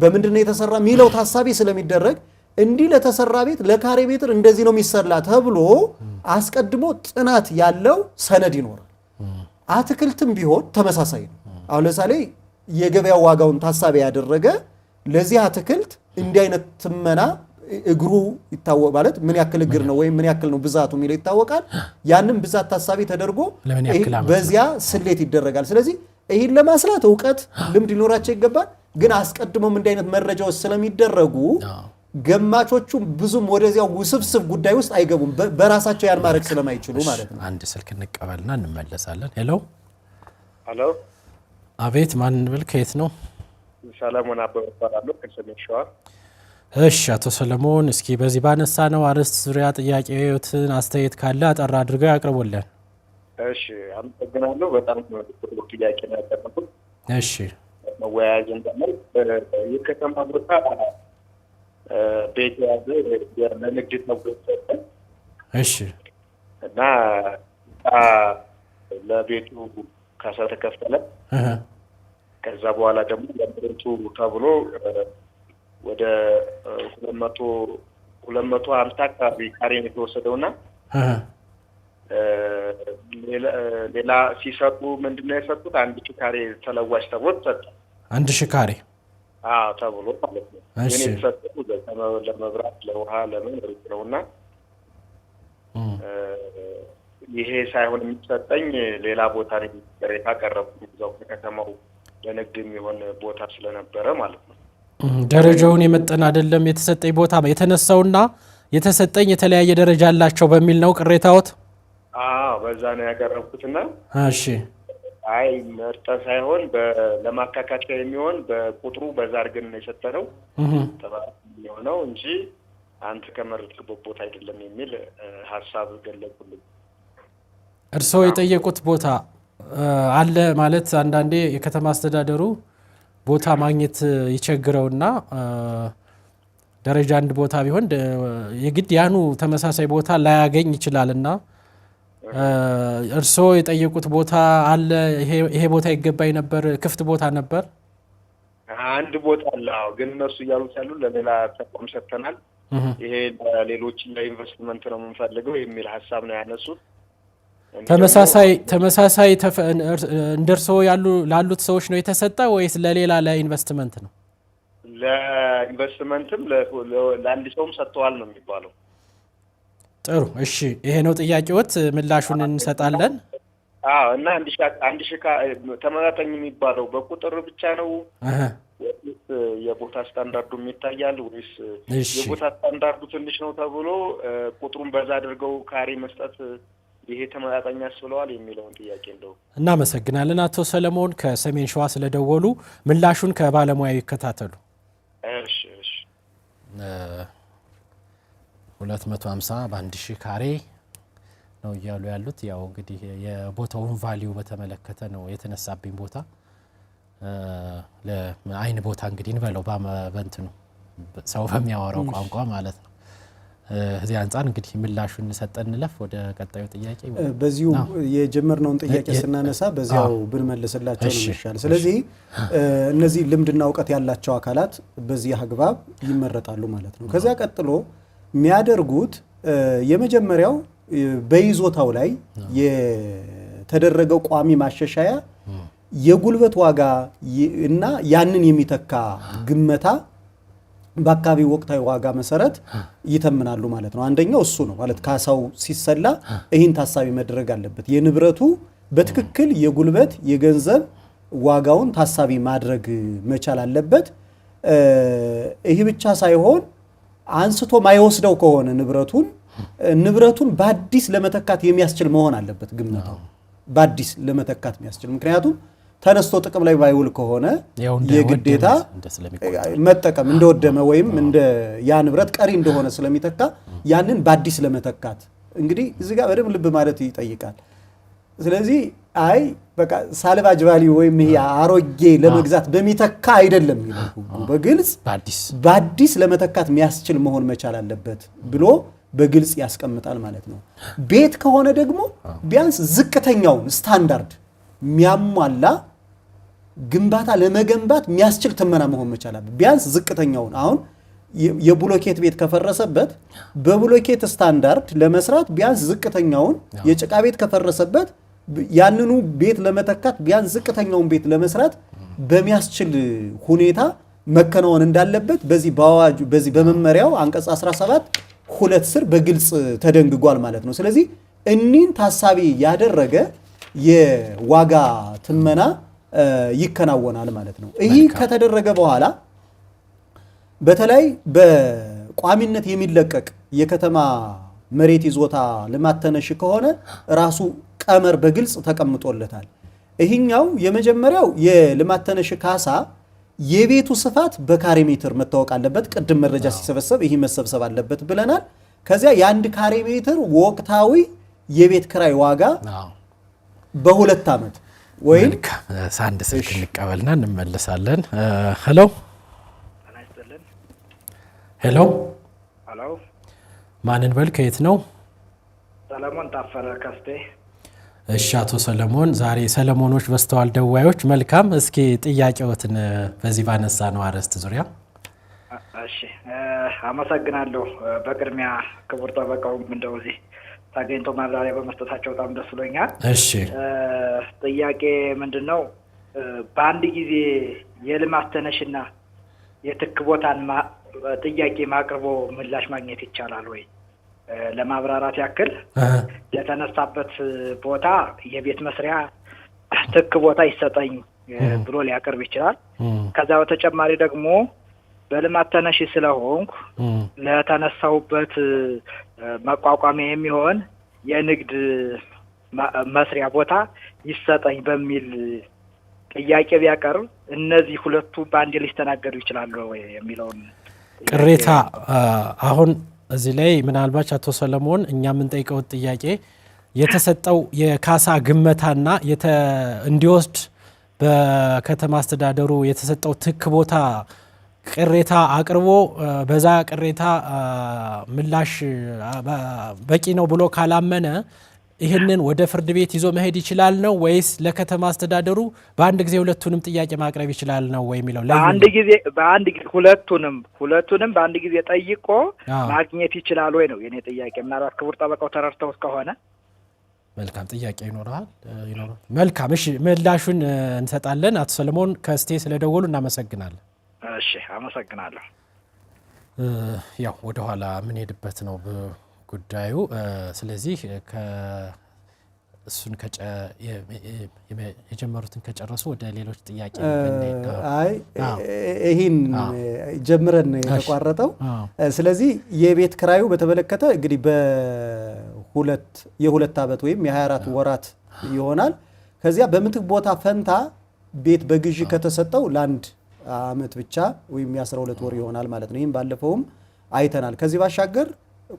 B: በምንድን ነው የተሰራ ሚለው ታሳቢ ስለሚደረግ እንዲህ ለተሰራ ቤት ለካሬ ሜትር እንደዚህ ነው የሚሰላ ተብሎ አስቀድሞ ጥናት ያለው ሰነድ ይኖራል። አትክልትም ቢሆን ተመሳሳይ ነው። አሁን ለምሳሌ የገበያው ዋጋውን ታሳቢ ያደረገ ለዚህ አትክልት እንዲህ አይነት ትመና እግሩ ይታወቅ ማለት ምን ያክል እግር ነው ወይም ምን ያክል ነው ብዛቱ የሚለው ይታወቃል። ያንን ብዛት ታሳቢ ተደርጎ በዚያ ስሌት ይደረጋል። ስለዚህ ይህን ለማስላት ዕውቀት ልምድ ሊኖራቸው ይገባል። ግን አስቀድሞም እንዲህ አይነት መረጃዎች ስለሚደረጉ ገማቾቹ ብዙም ወደዚያው ውስብስብ ጉዳይ ውስጥ አይገቡም በራሳቸው ያን ማድረግ ስለማይችሉ ማለት ነው።
A: አንድ ስልክ እንቀበልና እንመለሳለን። ሄሎ
C: ሄሎ፣
A: አቤት፣ ማን እንበል? ከየት ነው?
C: ሰለሞን አበበ እባላለሁ ከሰሜን ሸዋ።
A: እሺ አቶ ሰለሞን፣ እስኪ በዚህ ባነሳ ነው አርዕስት ዙሪያ ጥያቄዎትን አስተያየት ካለ አጠር አድርገው ያቅርቡልን።
C: እሺ፣ አመሰግናለሁ። በጣም ጥሩ ጥያቄ ነው ያቀረቡት።
A: እሺ፣
C: መወያየት እንደምን የከተማ ቦታ ቤት ያዘ ለንግድ ተብሎ ተሰጠ።
A: እሺ፣
C: እና ለቤቱ ካሳ ተከፈለ። ከዛ በኋላ ደግሞ ለምርቱ ተብሎ ወደ 250 አካባቢ ካሬ ነው የተወሰደውና ሌላ ሲሰጡ ምንድነው የሰጡት? 1000 ካሬ ተለዋጭ ተብሎ ተሰጠ።
A: 1000 ካሬ
C: ተብሎ ማለት ነው። እኔ የተሰጠው ለመብራት ለውሃ ለምን ነውና ይሄ ሳይሆን የሚሰጠኝ ሌላ ቦታ ላይ ቅሬታ ቀረብኩ። እዛው ከተማው ለንግድ የሚሆን ቦታ ስለነበረ ማለት ነው።
A: ደረጃውን የመጠን አይደለም የተሰጠኝ ቦታ የተነሳውና የተሰጠኝ የተለያየ ደረጃ አላቸው በሚል ነው ቅሬታዎት?
C: በዛ ነው ያቀረብኩትና
A: እሺ
C: አይ መርጠ ሳይሆን ለማካካቻ የሚሆን በቁጥሩ በዛ አድርገን ነው የሰጠነው ነው እንጂ አንተ ከመረጥክበት ቦታ አይደለም የሚል ሐሳብ ገለጹልኝ።
A: እርስዎ የጠየቁት ቦታ አለ ማለት አንዳንዴ የከተማ አስተዳደሩ ቦታ ማግኘት ይቸግረውና ደረጃ አንድ ቦታ ቢሆን የግድ ያኑ ተመሳሳይ ቦታ ላያገኝ ይችላልና እርስዎ የጠየቁት ቦታ አለ? ይሄ ቦታ ይገባኝ ነበር፣ ክፍት ቦታ ነበር?
C: አንድ ቦታ አለ። ግን እነሱ እያሉት ያሉ ለሌላ ተቋም ሰጥተናል፣ ይሄ ለሌሎች ለኢንቨስትመንት ነው የምንፈልገው የሚል ሐሳብ ነው ያነሱት።
A: ተመሳሳይ እንደርሶ ላሉት ሰዎች ነው የተሰጠ ወይስ ለሌላ ለኢንቨስትመንት ነው?
C: ለኢንቨስትመንትም ለአንድ ሰውም ሰጥተዋል ነው የሚባለው።
A: ጥሩ፣ እሺ፣ ይሄ ነው ጥያቄዎት፣ ምላሹን እንሰጣለን።
C: እና አንድ ሺህ ተመጣጣኝ የሚባለው በቁጥር ብቻ ነው ወይስ የቦታ ስታንዳርዱ ይታያል ወይስ የቦታ ስታንዳርዱ ትንሽ ነው ተብሎ ቁጥሩን በዛ አድርገው ካሬ መስጠት ይሄ ተመጣጣኝ ያስብለዋል የሚለውን ጥያቄ እንደው። እናመሰግናለን
A: አቶ ሰለሞን ከሰሜን ሸዋ ስለደወሉ። ምላሹን ከባለሙያው ይከታተሉ።
C: እሺ
A: 250 በ1000 ካሬ ነው እያሉ ያሉት። ያው እንግዲህ የቦታውን ቫልዩ በተመለከተ ነው የተነሳብኝ ቦታ ለአይን ቦታ እንግዲህ እንበለው በእንትኑ ሰው በሚያወራው ቋንቋ ማለት ነው። እዚህ አንፃር እንግዲህ ምላሹን ሰጠን እንለፍ ወደ ቀጣዩ ጥያቄ።
B: በዚሁ የጀመርነውን ጥያቄ ስናነሳ በዚያው ብንመልስላቸው ነው ይሻላል። ስለዚህ እነዚህ ልምድና ዕውቀት ያላቸው አካላት በዚህ አግባብ ይመረጣሉ ማለት ነው። ከዚያ ቀጥሎ የሚያደርጉት የመጀመሪያው በይዞታው ላይ የተደረገው ቋሚ ማሻሻያ የጉልበት ዋጋ እና ያንን የሚተካ ግመታ በአካባቢው ወቅታዊ ዋጋ መሰረት ይተምናሉ ማለት ነው። አንደኛው እሱ ነው ማለት ካሳው ሲሰላ ይህን ታሳቢ መድረግ አለበት። የንብረቱ በትክክል የጉልበት የገንዘብ ዋጋውን ታሳቢ ማድረግ መቻል አለበት። ይህ ብቻ ሳይሆን አንስቶ ማይወስደው ከሆነ ንብረቱን በአዲስ ለመተካት የሚያስችል መሆን አለበት። ግመታው በአዲስ ለመተካት የሚያስችል ምክንያቱም ተነስቶ ጥቅም ላይ ባይውል ከሆነ የግዴታ መጠቀም እንደወደመ ወይም እንደ ያ ንብረት ቀሪ እንደሆነ ስለሚተካ ያንን በአዲስ ለመተካት እንግዲህ እዚህ ጋር በደንብ ልብ ማለት ይጠይቃል። ስለዚህ አይ በቃ ሳልቫጅ ቫልዩ ወይም ይሄ አሮጌ ለመግዛት በሚተካ አይደለም ይላል በግልጽ በአዲስ ለመተካት የሚያስችል መሆን መቻል አለበት ብሎ በግልጽ ያስቀምጣል ማለት ነው። ቤት ከሆነ ደግሞ ቢያንስ ዝቅተኛውን ስታንዳርድ የሚያሟላ ግንባታ ለመገንባት የሚያስችል ትመና መሆን መቻል አለበት። ቢያንስ ዝቅተኛውን አሁን የብሎኬት ቤት ከፈረሰበት በብሎኬት ስታንዳርድ ለመስራት ቢያንስ ዝቅተኛውን የጭቃ ቤት ከፈረሰበት ያንኑ ቤት ለመተካት ቢያንስ ዝቅተኛውን ቤት ለመስራት በሚያስችል ሁኔታ መከናወን እንዳለበት በዚህ በመመሪያው አንቀጽ 17 ሁለት ስር በግልጽ ተደንግጓል ማለት ነው። ስለዚህ እኒን ታሳቢ ያደረገ የዋጋ ትመና ይከናወናል ማለት ነው። ይህ ከተደረገ በኋላ በተለይ በቋሚነት የሚለቀቅ የከተማ መሬት ይዞታ ልማት ተነሽ ከሆነ ራሱ ቀመር በግልጽ ተቀምጦለታል። ይህኛው የመጀመሪያው የልማት ተነሽ ካሳ የቤቱ ስፋት በካሬ ሜትር መታወቅ አለበት። ቅድም መረጃ ሲሰበሰብ ይህ መሰብሰብ አለበት ብለናል። ከዚያ የአንድ ካሬ ሜትር ወቅታዊ የቤት ክራይ ዋጋ በሁለት ዓመት ወይም
A: ሳንድ ስልክ እንቀበልና እንመለሳለን። ሄሎ ሄሎ
D: ሄሎ
A: ማንን በል ከየት ነው?
D: ሰለሞን ታፈረ ከስቴ።
A: እሺ አቶ ሰለሞን ዛሬ ሰለሞኖች በስተዋል ደዋዮች። መልካም እስኪ ጥያቄዎትን በዚህ ባነሳ ነው አረስት ዙሪያ።
D: እሺ አመሰግናለሁ። በቅድሚያ ክቡር ጠበቃውም እንደዚህ ታገኝቶ ማብራሪያ በመስጠታቸው በጣም ደስ ብሎኛል።
A: እሺ
D: ጥያቄ ምንድነው በአንድ ጊዜ የልማት ተነሽና የትክ ቦታን ጥያቄ ማቅርቦ ምላሽ ማግኘት ይቻላል ወይ? ለማብራራት ያክል ለተነሳበት ቦታ የቤት መስሪያ ትክ ቦታ ይሰጠኝ ብሎ ሊያቀርብ ይችላል። ከዛ በተጨማሪ ደግሞ በልማት ተነሽ ስለሆንኩ ለተነሳውበት መቋቋሚያ የሚሆን የንግድ መስሪያ ቦታ ይሰጠኝ በሚል ጥያቄ ቢያቀርብ እነዚህ ሁለቱ በአንድ ሊስተናገዱ ይችላሉ ወይ የሚለውን
A: ቅሬታ አሁን እዚህ ላይ ምናልባት አቶ ሰለሞን እኛ የምንጠይቀው ጥያቄ የተሰጠው የካሳ ግመታና እንዲወስድ በከተማ አስተዳደሩ የተሰጠው ትክ ቦታ ቅሬታ አቅርቦ በዛ ቅሬታ ምላሽ በቂ ነው ብሎ ካላመነ ይህንን ወደ ፍርድ ቤት ይዞ መሄድ ይችላል ነው ወይስ ለከተማ አስተዳደሩ በአንድ ጊዜ ሁለቱንም ጥያቄ ማቅረብ ይችላል ነው ወይ የሚለው?
D: በአንድ ጊዜ ሁለቱንም በአንድ ጊዜ ጠይቆ ማግኘት ይችላል ወይ ነው የኔ ጥያቄ። ምናልባት ክቡር ጠበቃው ተረድተው ከሆነ
A: መልካም ጥያቄ ይኖራል። መልካም እሺ፣ ምላሹን እንሰጣለን። አቶ ሰለሞን ከስቴ ስለደወሉ እናመሰግናለን።
D: እሺ አመሰግናለሁ።
A: ያው ወደ ኋላ ምን ሄድበት ነው ጉዳዩ። ስለዚህ እሱን የጀመሩትን ከጨረሱ ወደ ሌሎች ጥያቄ
B: ይህን ጀምረን የተቋረጠው። ስለዚህ የቤት ክራዩ በተመለከተ እንግዲህ የሁለት ዓመት ወይም የ24 ወራት ይሆናል። ከዚያ በምትክ ቦታ ፈንታ ቤት በግዢ ከተሰጠው ለአንድ ዓመት ብቻ ወይም የ12 ወር ይሆናል ማለት ነው። ይህም ባለፈውም አይተናል። ከዚህ ባሻገር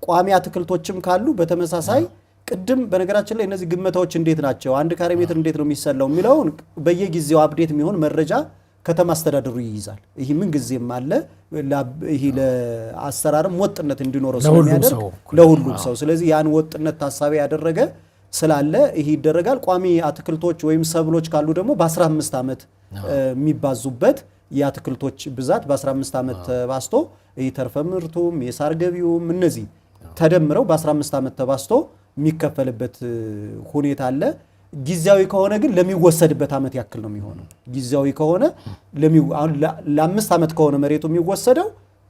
B: ቋሚ አትክልቶችም ካሉ በተመሳሳይ ቅድም በነገራችን ላይ እነዚህ ግመታዎች እንዴት ናቸው፣ አንድ ካሬ ሜትር እንዴት ነው የሚሰላው የሚለውን በየጊዜው አፕዴት የሚሆን መረጃ ከተማ አስተዳደሩ ይይዛል። ይህ ምን ጊዜም አለ። ይህ ለአሰራርም ወጥነት እንዲኖረው ስለሚያደርግ ለሁሉም ሰው። ስለዚህ ያን ወጥነት ታሳቢ ያደረገ ስላለ ይህ ይደረጋል። ቋሚ አትክልቶች ወይም ሰብሎች ካሉ ደግሞ በ15 ዓመት የሚባዙበት የአትክልቶች ብዛት በ15 ዓመት ተባዝቶ ይተርፈ ምርቱም የሳር ገቢውም እነዚህ ተደምረው በ15 ዓመት ተባስቶ የሚከፈልበት ሁኔታ አለ። ጊዜያዊ ከሆነ ግን ለሚወሰድበት ዓመት ያክል ነው የሚሆነው። ጊዜያዊ ከሆነ ለ5 ዓመት ከሆነ መሬቱ የሚወሰደው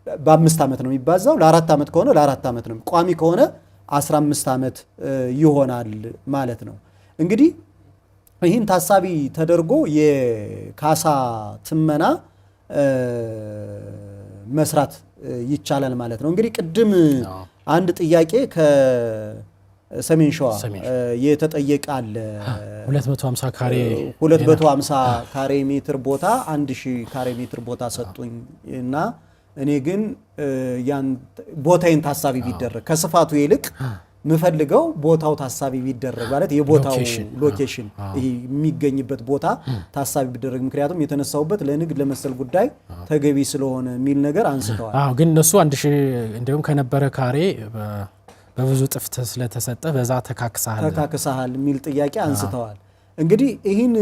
B: በ5 ዓመት ነው የሚባዛው። ለ4 ዓመት ከሆነ ለ4 ዓመት ነው። ቋሚ ከሆነ 15 ዓመት ይሆናል ማለት ነው። እንግዲህ ይህን ታሳቢ ተደርጎ የካሳ ትመና መስራት ይቻላል ማለት ነው። እንግዲህ ቅድም አንድ ጥያቄ ከሰሜን ሸዋ የተጠየቀ አለ። 250 ካሬ ሜትር ቦታ 1000 ካሬ ሜትር ቦታ ሰጡኝ እና እኔ ግን ያን ቦታዬን ታሳቢ ቢደረግ ከስፋቱ ይልቅ ምፈልገው ቦታው ታሳቢ ቢደረግ ማለት የቦታው ሎኬሽን የሚገኝበት ቦታ ታሳቢ ቢደረግ ምክንያቱም የተነሳውበት ለንግድ ለመሰል ጉዳይ ተገቢ ስለሆነ የሚል ነገር አንስተዋል።
A: ግን እነሱ 1000 እንደውም ከነበረ ካሬ በብዙ ጥፍት ስለተሰጠ በዛ ተካክሳሃል የሚል ጥያቄ አንስተዋል።
B: እንግዲህ ይህን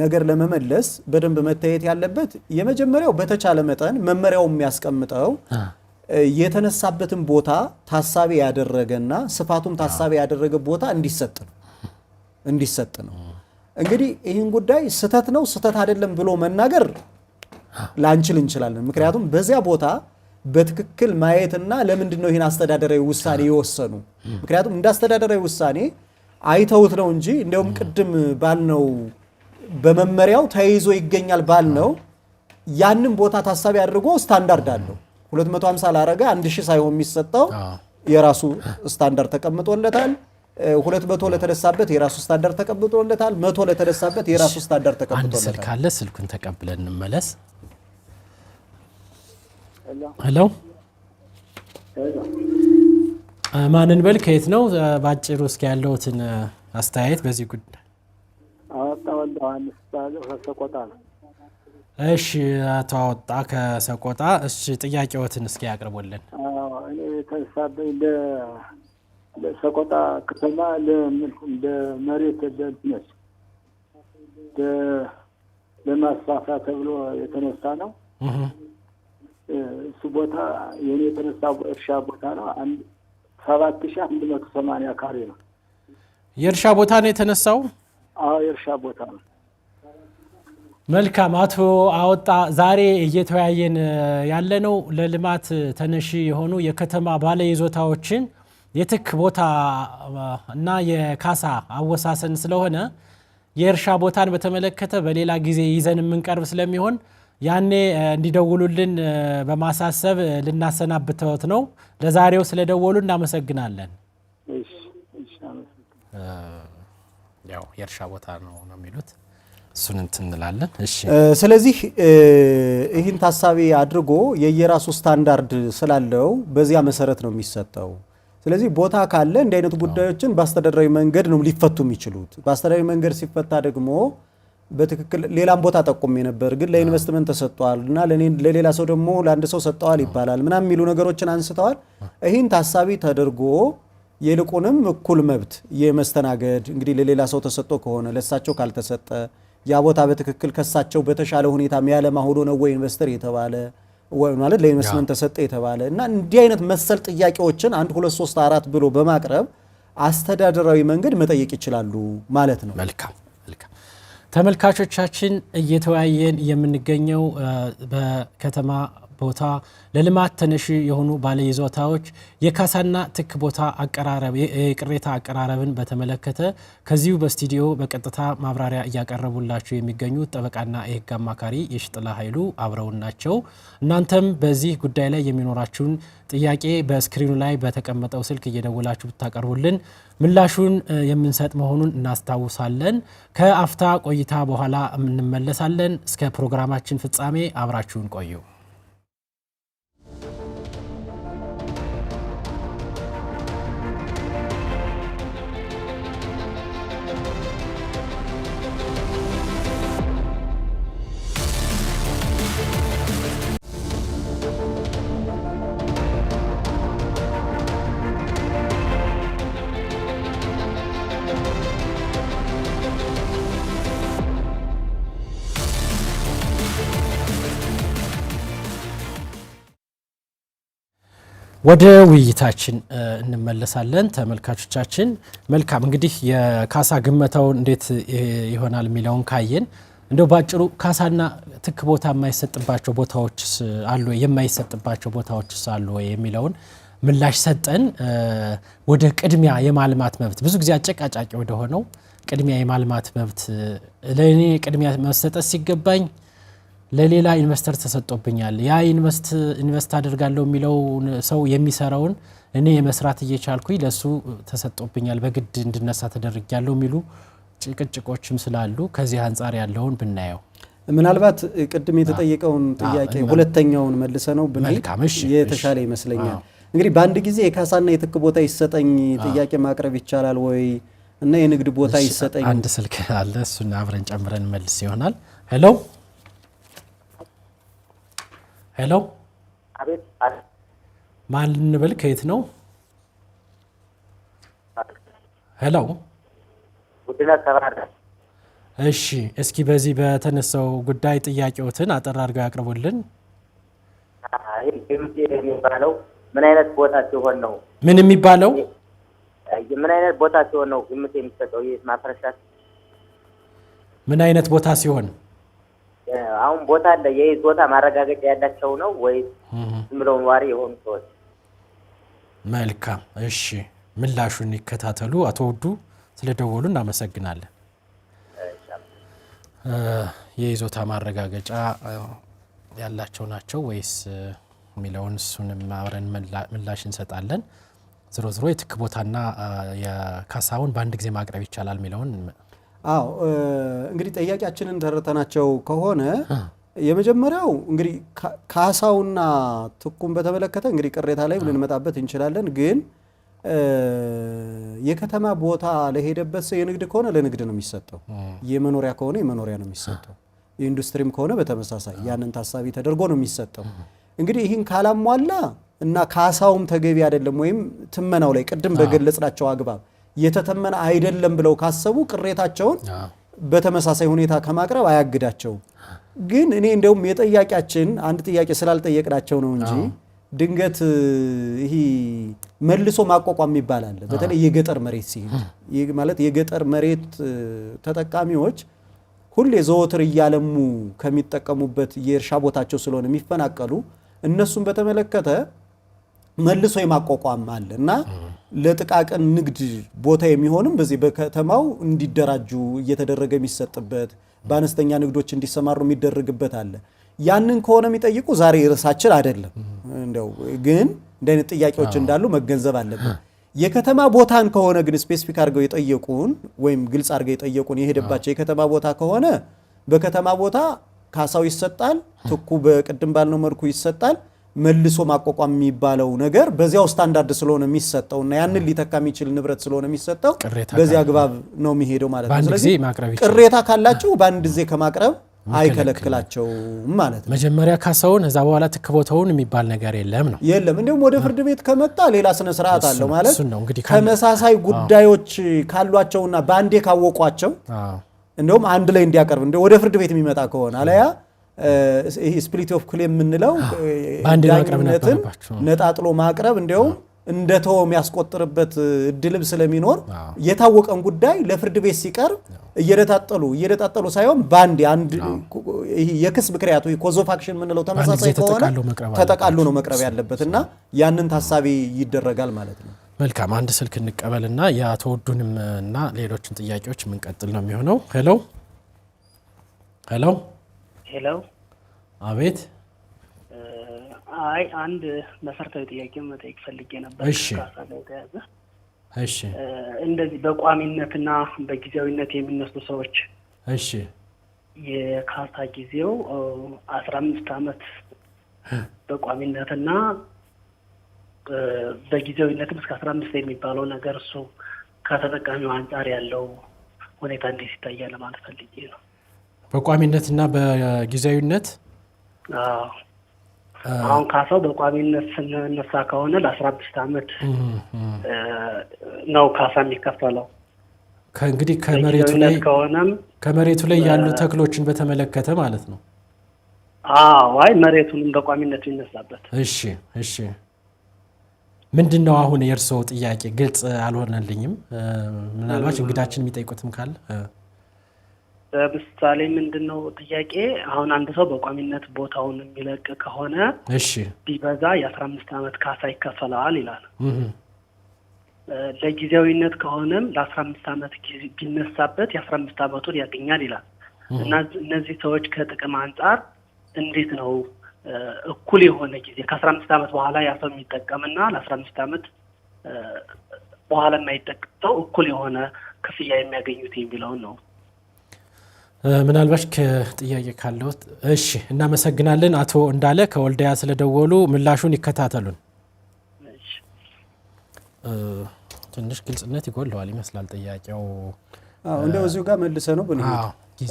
B: ነገር ለመመለስ በደንብ መታየት ያለበት የመጀመሪያው በተቻለ መጠን መመሪያው የሚያስቀምጠው የተነሳበትን ቦታ ታሳቢ ያደረገና ስፋቱም ታሳቢ ያደረገ ቦታ እንዲሰጥ ነው። እንግዲህ ይህን ጉዳይ ስተት ነው ስተት አይደለም ብሎ መናገር ላንችል እንችላለን። ምክንያቱም በዚያ ቦታ በትክክል ማየትና ለምንድን ነው ይህን አስተዳደራዊ ውሳኔ የወሰኑ? ምክንያቱም እንደ አስተዳደራዊ ውሳኔ አይተውት ነው እንጂ እንደውም ቅድም ባልነው በመመሪያው ተይዞ ይገኛል ባልነው ያንን ቦታ ታሳቢ አድርጎ ስታንዳርድ አለው። 250 ላረጋ 1000 ሳይሆን የሚሰጠው የራሱ ስታንዳርድ ተቀምጦለታል። 200 ለተነሳበት የራሱ ስታንዳርድ ተቀምጦለታል። 100 ለተነሳበት የራሱ ስታንዳርድ ተቀምጦለታል።
A: አንድ ስልክ አለ፣ ስልኩን ተቀብለን እንመለስ። ሄሎ ማንን በል ከየት ነው? ባጭሩ እስኪ ያለውትን አስተያየት በዚህ ጉዳይ።
E: ከሰቆጣ ነው።
A: እሺ አቶ አወጣ ከሰቆጣ። እሺ ጥያቄዎትን እስኪ ያቅርቡልን።
E: እኔ ተነሳበኝ ለሰቆጣ ከተማ ለመሬት ለድነስ ለማስፋፋት ተብሎ የተነሳ ነው። እሱ ቦታ የኔ የተነሳ እርሻ ቦታ ነው። 7180 ካሬ ነው።
A: የእርሻ ቦታ ነው የተነሳው?
E: አዎ የእርሻ ቦታ ነው።
A: መልካም አቶ አወጣ፣ ዛሬ እየተወያየን ያለነው ለልማት ተነሺ የሆኑ የከተማ ባለይዞታዎችን የትክ ቦታ እና የካሳ አወሳሰን ስለሆነ የእርሻ ቦታን በተመለከተ በሌላ ጊዜ ይዘን የምንቀርብ ስለሚሆን ያኔ እንዲደውሉልን በማሳሰብ ልናሰናብተውት ነው። ለዛሬው ስለደወሉ እናመሰግናለን። ያው የእርሻ ቦታ ነው የሚሉት እሱን እንላለን። እሺ
B: ስለዚህ ይህን ታሳቢ አድርጎ የየራሱ ስታንዳርድ ስላለው በዚያ መሰረት ነው የሚሰጠው። ስለዚህ ቦታ ካለ እንዲህ አይነት ጉዳዮችን በአስተዳደራዊ መንገድ ነው ሊፈቱ የሚችሉት። በአስተዳደራዊ መንገድ ሲፈታ ደግሞ በትክክል ሌላም ቦታ ጠቁሜ ነበር ግን ለኢንቨስትመንት ተሰጥቷል እና ለሌላ ሰው ደግሞ ለአንድ ሰው ሰጠዋል ይባላል ምናምን የሚሉ ነገሮችን አንስተዋል። ይህን ታሳቢ ተደርጎ የልቁንም እኩል መብት የመስተናገድ እንግዲህ ለሌላ ሰው ተሰጥቶ ከሆነ ለሳቸው ካልተሰጠ ያ ቦታ በትክክል ከሳቸው በተሻለ ሁኔታ የሚያለማ ሆኖ ነው ወይ ኢንቨስተር የተባለ ወይ ማለት ለኢንቨስትመንት ተሰጠ የተባለ እና እንዲህ አይነት መሰል ጥያቄዎችን 1 2 3 4 ብሎ በማቅረብ አስተዳደራዊ መንገድ መጠየቅ ይችላሉ ማለት ነው።
A: መልካም ተመልካቾቻችን እየተወያየን የምንገኘው በከተማ ቦታ ለልማት ተነሺ የሆኑ ባለይዞታዎች የካሳና ትክ ቦታ አቀራረብ የቅሬታ አቀራረብን በተመለከተ ከዚሁ በስቱዲዮ በቀጥታ ማብራሪያ እያቀረቡላችሁ የሚገኙት ጠበቃና የሕግ አማካሪ የሽጥላ ኃይሉ አብረውን ናቸው። እናንተም በዚህ ጉዳይ ላይ የሚኖራችሁን ጥያቄ በስክሪኑ ላይ በተቀመጠው ስልክ እየደወላችሁ ብታቀርቡልን ምላሹን የምንሰጥ መሆኑን እናስታውሳለን። ከአፍታ ቆይታ በኋላ እንመለሳለን። እስከ ፕሮግራማችን ፍጻሜ አብራችሁን ቆዩ። ወደ ውይይታችን እንመለሳለን ተመልካቾቻችን። መልካም እንግዲህ የካሳ ግመታውን እንዴት ይሆናል የሚለውን ካየን እንደው ባጭሩ ካሳና ትክ ቦታ የማይሰጥባቸው ቦታዎችስ አሉ ወይ የማይሰጥባቸው ቦታዎችስ አሉ ወይ የሚለውን ምላሽ ሰጠን። ወደ ቅድሚያ የማልማት መብት ብዙ ጊዜ አጨቃጫቂ ወደ ሆነው ቅድሚያ የማልማት መብት ለኔ ቅድሚያ መሰጠት ሲገባኝ ለሌላ ኢንቨስተር ተሰጥቶብኛል ያ ኢንቨስት አደርጋለሁ የሚለው ሰው የሚሰራውን እኔ መስራት እየቻልኩኝ ለሱ ተሰጥቶብኛል በግድ እንድነሳ ተደርጋለሁ የሚሉ ጭቅጭቆችም ስላሉ ከዚህ አንፃር ያለውን ብናየው
B: ምናልባት ቅድም የተጠየቀውን ጥያቄ ሁለተኛውን መልሰ ነው ብንሄድ የተሻለ ይመስለኛል። እንግዲህ በአንድ ጊዜ የካሳና የትክ ቦታ ይሰጠኝ ጥያቄ ማቅረብ ይቻላል ወይ እና የንግድ ቦታ ይሰጠኝ?
A: አንድ ስልክ አለ እሱን አብረን ጨምረን መልስ ይሆናል። ሄሎ ሄሎ፣
F: አቤት።
A: ማን እንበል? ከየት ነው? ሄሎ
F: ውድነት ተባረከ።
A: እሺ፣ እስኪ በዚህ በተነሳው ጉዳይ ጥያቄዎትን አጠር አድርገው ያቅርቡልን።
F: ይህ ግምት የሚባለው ምን አይነት ቦታ ሲሆን ነው?
A: ምን የሚባለው
F: ምን አይነት ቦታ ሲሆን ነው ግምት የሚሰጠው? ይህ ማፍረሻ
A: ምን አይነት ቦታ ሲሆን
F: አሁን ቦታ አለ የይዞታ ማረጋገጫ ያላቸው ነው ወይስ ዝም ብለው ነዋሪ የሆኑ ሰዎች?
A: መልካም እሺ፣ ምላሹን ይከታተሉ። አቶ ውዱ ስለደወሉ እናመሰግናለን። የይዞታ ማረጋገጫ ያላቸው ናቸው ወይስ የሚለውን እሱንም አብረን ምላሽ እንሰጣለን። ዝሮ ዝሮ የትክ ቦታና የካሳውን በአንድ ጊዜ ማቅረብ ይቻላል የሚለውን
B: አዎ እንግዲህ ጥያቄያችንን ተረተናቸው ከሆነ የመጀመሪያው እንግዲህ ካሳውና ትኩን በተመለከተ እንግዲህ ቅሬታ ላይ ልንመጣበት እንችላለን። ግን የከተማ ቦታ ለሄደበት ሰው የንግድ ከሆነ ለንግድ ነው የሚሰጠው፣ የመኖሪያ ከሆነ የመኖሪያ ነው የሚሰጠው፣ የኢንዱስትሪም ከሆነ በተመሳሳይ ያንን ታሳቢ ተደርጎ ነው የሚሰጠው። እንግዲህ ይህን ካላሟላ እና ካሳውም ተገቢ አይደለም ወይም ትመናው ላይ ቅድም በገለጽናቸው አግባብ የተተመነ አይደለም ብለው ካሰቡ ቅሬታቸውን በተመሳሳይ ሁኔታ ከማቅረብ አያግዳቸውም። ግን እኔ እንደውም የጠያቂያችን አንድ ጥያቄ ስላልጠየቅናቸው ነው እንጂ ድንገት ይሄ መልሶ ማቋቋም ይባላል። በተለይ የገጠር መሬት ሲሄድ ማለት የገጠር መሬት ተጠቃሚዎች ሁሌ ዘወትር እያለሙ ከሚጠቀሙበት የእርሻ ቦታቸው ስለሆነ የሚፈናቀሉ እነሱን በተመለከተ መልሶ የማቋቋም አለ እና ለጥቃቅን ንግድ ቦታ የሚሆንም በዚህ በከተማው እንዲደራጁ እየተደረገ የሚሰጥበት በአነስተኛ ንግዶች እንዲሰማሩ የሚደረግበት አለ። ያንን ከሆነ የሚጠይቁ ዛሬ ርዕሳችን አይደለም። እንደው ግን እንደ አይነት ጥያቄዎች እንዳሉ መገንዘብ አለብን። የከተማ ቦታን ከሆነ ግን ስፔሲፊክ አድርገው የጠየቁን ወይም ግልጽ አድርገው የጠየቁን የሄደባቸው የከተማ ቦታ ከሆነ በከተማ ቦታ ካሳው ይሰጣል፣ ትኩ በቅድም ባልነው መልኩ ይሰጣል። መልሶ ማቋቋም የሚባለው ነገር በዚያው ስታንዳርድ ስለሆነ የሚሰጠውና ያንን ሊተካ የሚችል ንብረት ስለሆነ የሚሰጠው በዚያ አግባብ ነው የሚሄደው ማለት ነው። ስለዚህ ቅሬታ ካላቸው በአንድ ጊዜ ከማቅረብ አይከለክላቸውም ማለት ነው።
A: መጀመሪያ ካሳውን እዛ በኋላ ትክ ቦታውን የሚባል ነገር የለም ነው
B: የለም። እንደውም ወደ ፍርድ ቤት ከመጣ ሌላ ስነ ስርዓት አለው ማለት ተመሳሳይ ጉዳዮች ካሏቸውና በአንዴ ካወቋቸው እንደውም አንድ ላይ እንዲያቀርብ እንደ ወደ ፍርድ ቤት የሚመጣ ከሆነ አለያ ይሄ ስፕሊት ኦፍ ክሌም የምንለው ዳኝነትን ነጣጥሎ ማቅረብ እንደውም እንደተው የሚያስቆጥርበት እድልም ስለሚኖር የታወቀን ጉዳይ ለፍርድ ቤት ሲቀርብ እየደጣጠሉ ሳይሆን ባንድ አንድ የክስ ምክንያቱ ኮዝ ኦፍ አክሽን የምንለው ተመሳሳይ ከሆነ ተጠቃሎ ነው መቅረብ ያለበትና ያንን ታሳቢ ይደረጋል ማለት ነው።
A: መልካም አንድ ስልክ እንቀበልና የአቶ ውዱንም እና ሌሎችን ጥያቄዎች የምንቀጥል ነው የሚሆነው። ሄሎ ሄሎ
G: ሄሎ፣
A: አቤት።
G: አይ አንድ መሰረታዊ ጥያቄ መጠየቅ ፈልጌ ነበር።
A: እሺ እሺ።
G: እንደዚህ በቋሚነትና በጊዜያዊነት የሚነሱ ሰዎች
A: እሺ
G: የካሳ ጊዜው 15 ዓመት በቋሚነትና በጊዜያዊነትም እስከ 15 የሚባለው ነገር እሱ ከተጠቃሚው አንጻር ያለው ሁኔታ እንዴት ይታያል ማለት ፈልጌ ነው።
A: በቋሚነትና በጊዜያዊነት
G: አሁን ካሳው በቋሚነት ስንነሳ ከሆነ ለ15 ዓመት ነው ካሳ የሚከፈለው።
A: ከእንግዲህ ከመሬቱ ላይ ያሉ ተክሎችን በተመለከተ ማለት ነው።
G: አይ መሬቱንም በቋሚነት ይነሳበት።
A: እሺ እሺ። ምንድነው አሁን የእርስዎ ጥያቄ ግልጽ አልሆነልኝም ምናልባት እንግዳችን የሚጠይቁትም ካለ
G: ለምሳሌ ምንድነው ጥያቄ አሁን አንድ ሰው በቋሚነት ቦታውን የሚለቅ ከሆነ
A: እሺ
G: ቢበዛ የ15 አመት ካሳ ይከፈላል ይላል ለጊዜያዊነት ከሆነም ለ15 አመት ቢነሳበት የ15 አመቱን ያገኛል ይላል እና እነዚህ ሰዎች ከጥቅም አንፃር እንዴት ነው እኩል የሆነ ጊዜ ከ15 አመት በኋላ ያ ሰው የሚጠቀምና ለ15 አመት በኋላ የማይጠቀመው እኩል የሆነ ክፍያ የሚያገኙት የሚለው ነው
A: ምናልባት ከጥያቄ ካለው እሺ እናመሰግናለን አቶ እንዳለ ከወልዲያ ስለደወሉ ምላሹን ይከታተሉን
G: እሺ
A: ትንሽ ግልጽነት ይጎልዋል ይመስላል ጥያቄው
B: እንደው እዚሁ ጋር መልሰ ነው በእንግዲህ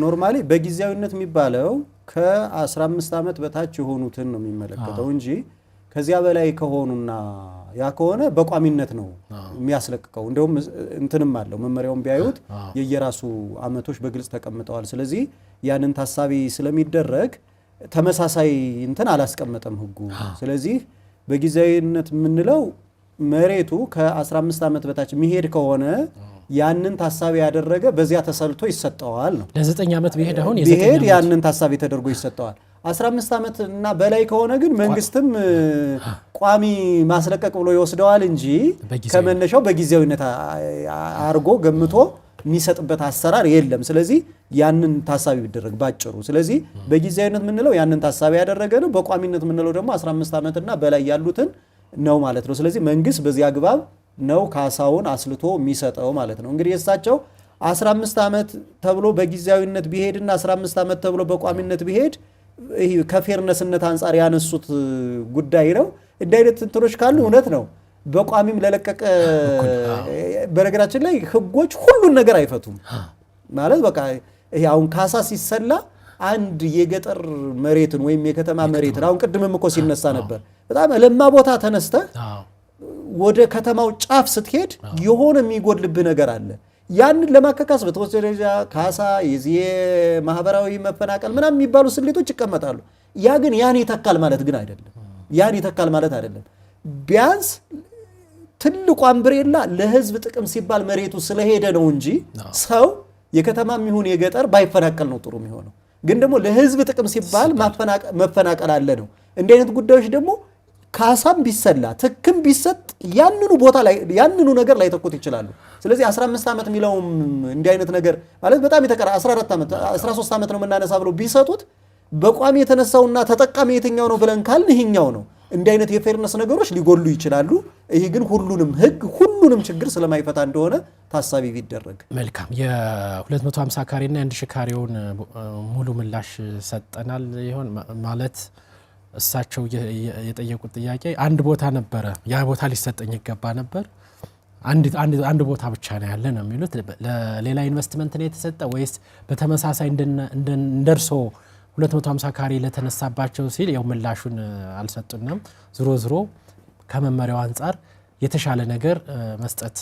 B: ኖርማሊ በጊዜያዊነት የሚባለው ከ15 አመት በታች የሆኑትን ነው የሚመለከተው እንጂ ከዚያ በላይ ከሆኑና ያ ከሆነ በቋሚነት ነው የሚያስለቅቀው እንደውም እንትንም አለው መመሪያውን ቢያዩት የየራሱ አመቶች በግልጽ ተቀምጠዋል ስለዚህ ያንን ታሳቢ ስለሚደረግ ተመሳሳይ እንትን አላስቀመጠም ህጉ ስለዚህ በጊዜያዊነት ምንለው መሬቱ ከ15 አመት በታች የሚሄድ ከሆነ ያንን ታሳቢ ያደረገ በዚያ ተሰልቶ ይሰጣዋል ነው
A: ለ9 አመት ቢሄድ አሁን
B: ቢሄድ ያንን ታሳቢ ተደርጎ ይሰጣዋል 15 አመት እና በላይ ከሆነ ግን መንግስትም ቋሚ ማስለቀቅ ብሎ ይወስደዋል እንጂ ከመነሻው በጊዜያዊነት አርጎ ገምቶ የሚሰጥበት አሰራር የለም ስለዚህ ያንን ታሳቢ ቢደረግ ባጭሩ ስለዚህ በጊዜያዊነት ምንለው ያንን ታሳቢ ያደረገ ነው በቋሚነት ምንለው ደግሞ 15 አመት እና በላይ ያሉትን ነው ማለት ነው ስለዚህ መንግስት በዚህ አግባብ ነው ካሳውን አስልቶ የሚሰጠው ማለት ነው እንግዲህ የሳቸው 15 አመት ተብሎ በጊዜያዊነት ቢሄድና 15 አመት ተብሎ በቋሚነት ቢሄድ ይሄ ከፌርነስነት አንፃር ያነሱት ጉዳይ ነው እንደ አይነት እንትኖች ካሉ እውነት ነው በቋሚም ለለቀቀ በነገራችን ላይ ህጎች ሁሉን ነገር አይፈቱም ማለት በቃ ይሄ አሁን ካሳ ሲሰላ አንድ የገጠር መሬትን ወይም የከተማ መሬትን አሁን ቅድምም እኮ ሲነሳ ነበር በጣም ለማ ቦታ ተነስተ ወደ ከተማው ጫፍ ስትሄድ የሆነ የሚጎድልብህ ነገር አለ ያንን ለማከካስ በተወሰነ ደረጃ ካሳ የዚህ ማህበራዊ መፈናቀል ምናምን የሚባሉ ስሌቶች ይቀመጣሉ ያ ግን ያን ይተካል ማለት ግን አይደለም ቢያንስ ትልቁ አምብሬላ ለህዝብ ጥቅም ሲባል መሬቱ ስለሄደ ነው እንጂ ሰው የከተማም ይሁን የገጠር ባይፈናቀል ነው ጥሩ የሚሆነው ግን ደግሞ ለህዝብ ጥቅም ሲባል መፈናቀል አለ ነው እንደ አይነት ጉዳዮች ደግሞ ካሳም ቢሰላ ትክም ቢሰጥ ያንኑ ቦታ ላይ ያንኑ ነገር ላይ ተቆጥ ይችላሉ ስለዚህ 15 አመት ሚለውም እንደ አይነት ነገር ማለት በጣም የተቀራ 14 አመት 13 አመት ነው መናነሳ ብለው ቢሰጡት በቋሚ የተነሳውና ተጠቃሚ የትኛው ነው ብለን ካልን ይሄኛው ነው እንደ አይነት የፌርነስ ነገሮች ሊጎሉ ይችላሉ ይሄ ግን ሁሉንም ህግ ሁሉንም ችግር ስለማይፈታ እንደሆነ ታሳቢ ቢደረግ
A: መልካም የ250 ካሬና 1000 ካሬውን ሙሉ ምላሽ ሰጠናል ይሆን ማለት እሳቸው የጠየቁት ጥያቄ አንድ ቦታ ነበረ ያ ቦታ ሊሰጠኝ ይገባ ነበር አንድ ቦታ ብቻ ነው ያለ ነው የሚሉት ለሌላ ኢንቨስትመንት ነው የተሰጠ ወይስ በተመሳሳይ እንደርሶ 250 ካሬ ለተነሳባቸው ሲል ያው ምላሹን አልሰጡንም ዝሮ ከመመሪያው አንፃር የተሻለ ነገር መስጠት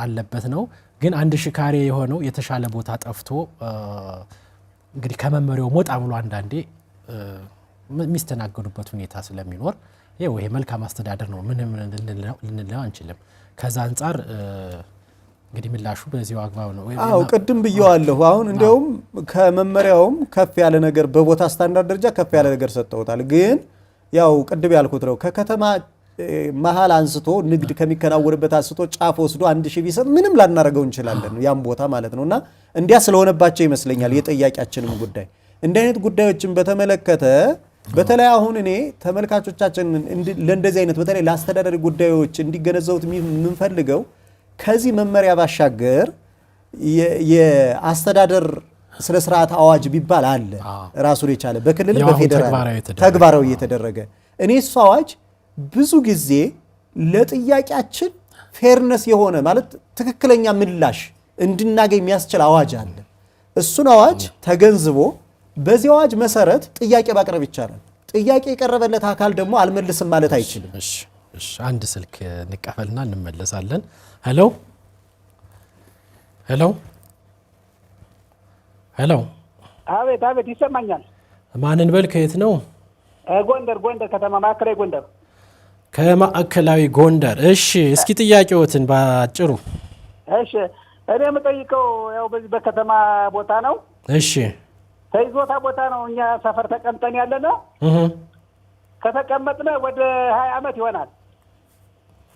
A: አለበት ነው ግን 1000 ካሬ የሆነው የተሻለ ቦታ ጠፍቶ እንግዲህ ከመመሪያው ሞጣ ብሎ አንዳንዴ የሚስተናገዱበት ሁኔታ ስለሚኖር ይሄ መልካም አስተዳደር ነው ምንም ልንለው አንችልም ከዛ አንፃር እንግዲህ ምላሹ በዚሁ አግባብ ነው
B: ቅድም ብየዋለሁ አሁን እንደውም ከመመሪያውም ከፍ ያለ ነገር በቦታ ስታንዳርድ ደረጃ ከፍ ያለ ነገር ሰጠውታል ግን ያው ቅድም ያልኩት ነው ከከተማ መሃል አንስቶ ንግድ ከሚከናወርበት አንስቶ ጫፍ ወስዶ 1000 ቢሰጥ ምንም ላናረገው እንችላለን ያም ቦታ ማለት ነውና እንዲያ ስለሆነባቸው ይመስለኛል የጠያቂያችንም ጉዳይ እንደ አይነት ጉዳዮችን በተመለከተ በተለይ አሁን እኔ ተመልካቾቻችን ለእንደዚህ አይነት በተለይ ለአስተዳደር ጉዳዮች እንዲገነዘቡት የምንፈልገው ከዚህ መመሪያ ባሻገር የአስተዳደር ስለ ስርዓት አዋጅ ቢባል አለ ራሱን የቻለ በክልል በፌደራል ተግባራዊ የተደረገ እኔ እሱ አዋጅ ብዙ ጊዜ ለጥያቄያችን ፌርነስ የሆነ ማለት ትክክለኛ ምላሽ እንድናገኝ የሚያስችል አዋጅ አለ እሱን አዋጅ ተገንዝቦ በዚህ አዋጅ መሰረት ጥያቄ ማቅረብ ይቻላል ጥያቄ የቀረበለት አካል ደግሞ አልመልስም ማለት አይችልም
A: እሺ አንድ ስልክ እንቀበልና እንመለሳለን ሄሎ
D: አቤት ይሰማኛል
A: ማንን በል ከየት ነው
D: ጎንደር ከተማ ማዕከላዊ ጎንደር
A: ከማዕከላዊ ጎንደር። እሺ እስኪ ጥያቄዎትን ባጭሩ።
E: እሺ እኔ የምጠይቀው ያው በዚህ በከተማ ቦታ ነው።
A: እሺ
E: ከይዞታ ቦታ ነው። እኛ ሰፈር ተቀምጠን ያለነ ከተቀመጥነ ወደ 20 ዓመት ይሆናል።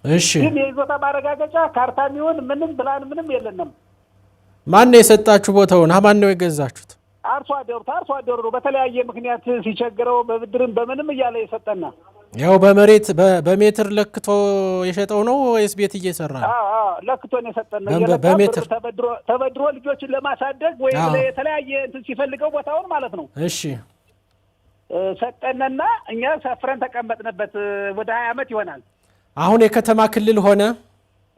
A: እሺ
E: ግን የይዞታ ማረጋገጫ ካርታ የሚሆን ምንም ፕላን ምንም የለንም።
A: ማን ነው የሰጣችሁ ቦታውን? ማን ነው የገዛችሁት?
E: አርሶ አደሩ ነው። በተለያየ ምክንያት ሲቸግረው በብድርም በምንም እያለ የሰጠና
A: ያው በመሬት በሜትር ለክቶ የሸጠው ነው ወይስ ቤት እየሰራ ነው?
E: ለክቶ ነው የሰጠና
A: በሜትር
E: ተበድሮ ልጆችን ለማሳደግ ወይ የተለያየ እንትን ሲፈልገው ቦታውን ማለት ነው።
A: እሺ
E: ሰጠነና እኛ ሰፍረን ተቀመጥንበት ወደ 20 ዓመት ይሆናል።
A: አሁን የከተማ ክልል ሆነ።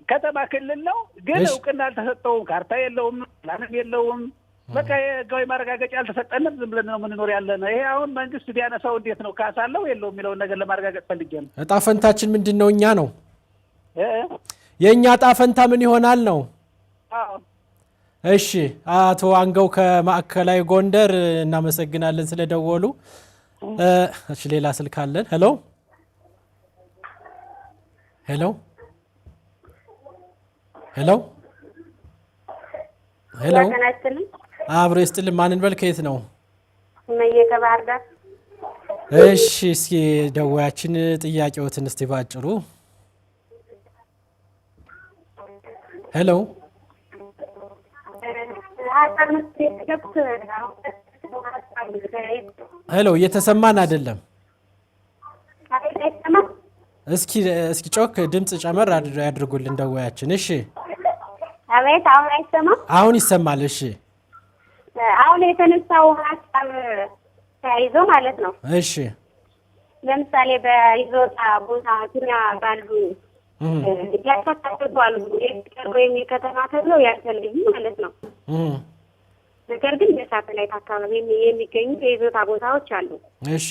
E: ከተማ ክልል ነው ግን እውቅና አልተሰጠውም። ካርታ የለውም፣ ፕላንም የለውም። በቃ የህጋዊ ማረጋገጫ አልተሰጠንም። ዝም ብለን ነው የምንኖር ያለነው። ይሄ አሁን መንግስት ቢያነሳው እንዴት ነው ካሳ አለው የለውም የሚለውን ነገር ለማረጋገጥ ፈልጌ ነው።
A: እጣ ፈንታችን ምንድን ነው? እኛ ነው የእኛ እጣ ፈንታ ምን ይሆናል ነው? እሺ አቶ አንገው ከማዕከላዊ ጎንደር እናመሰግናለን ስለደወሉ። እሺ ሌላ ስልክ አለን። ሄሎ ሄሎ ሄሎ ሄሎ አብሮ ይስጥልን። ማንን በል? ከየት ነው?
H: እመዬ ከባህር ዳር።
A: እሺ እስኪ ደዋያችን ጥያቄዎትን እስቲ ባጭሩ። ሄሎ ሄሎ እየተሰማን አይደለም። እስኪ ጮክ ድምጽ ጨመር ያድርጉልን ደዋያችን። እሺ
H: አቤት። አሁን አይሰማም?
A: አሁን ይሰማል። እሺ
H: አሁን የተነሳው ሀሳብ ተያይዞ ማለት ነው።
A: እሺ
H: ለምሳሌ በይዞታ ቦታ ዙሪያ ባሉ ያልተካተቷል ወይም የከተማ ተብሎ ያልተለዩ ማለት ነው። ነገር ግን በሳተላይት አካባቢ የሚገኙ የይዞታ ቦታዎች አሉ።
A: እሺ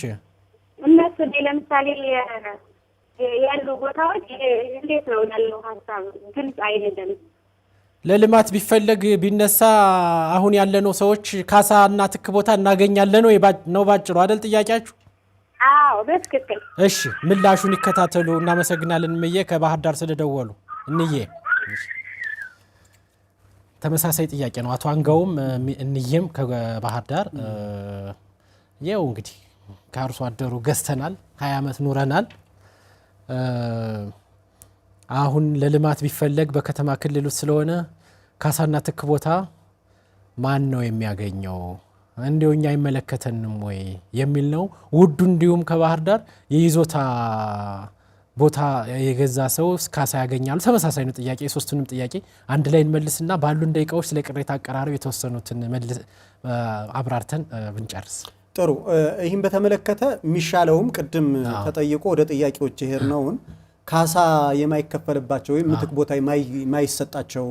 H: እነሱ ለምሳሌ ያሉ ቦታዎች እንዴት ነው ያለው ሀሳብ ግልጽ አይደለም።
A: ለልማት ቢፈለግ ቢነሳ አሁን ያለነው ሰዎች ካሳና ትክ ቦታ እናገኛለን ነው ባጭሩ አይደል ጥያቄያችሁ?
H: አዎ በትክክል።
A: እሺ ምላሹን ይከታተሉ። እናመሰግናለን እምዬ ከባህር ዳር ስለደወሉ። እንዬ ተመሳሳይ ጥያቄ ነው። አቶ አንገውም እንዬም ከባህር ዳር ይኸው እንግዲህ ከአርሶ አደሩ ገዝተናል፣ 20 ዓመት ኑረናል። አሁን ለልማት ቢፈለግ በከተማ ክልል ውስጥ ስለሆነ ካሳና ትክ ቦታ ማን ነው የሚያገኘው? እንዲሁ እኛ አይመለከተንም ወይ የሚል ነው ውዱ። እንዲሁም ከባህር ዳር የይዞታ ቦታ የገዛ ሰው ካሳ ያገኛሉ። ተመሳሳይ ነው ጥያቄ። ሶስቱንም ጥያቄ አንድ ላይ እንመልስና ባሉን ደቂቃዎች ስለ ቅሬታ አቀራረብ የተወሰኑትን አብራርተን ብንጨርስ
B: ጥሩ። ይህን በተመለከተ የሚሻለውም ቅድም ተጠይቆ ወደ ጥያቄዎች ይሄርነውን ካሳ የማይከፈልባቸው ወይም ምትክ ቦታ የማይሰጣቸው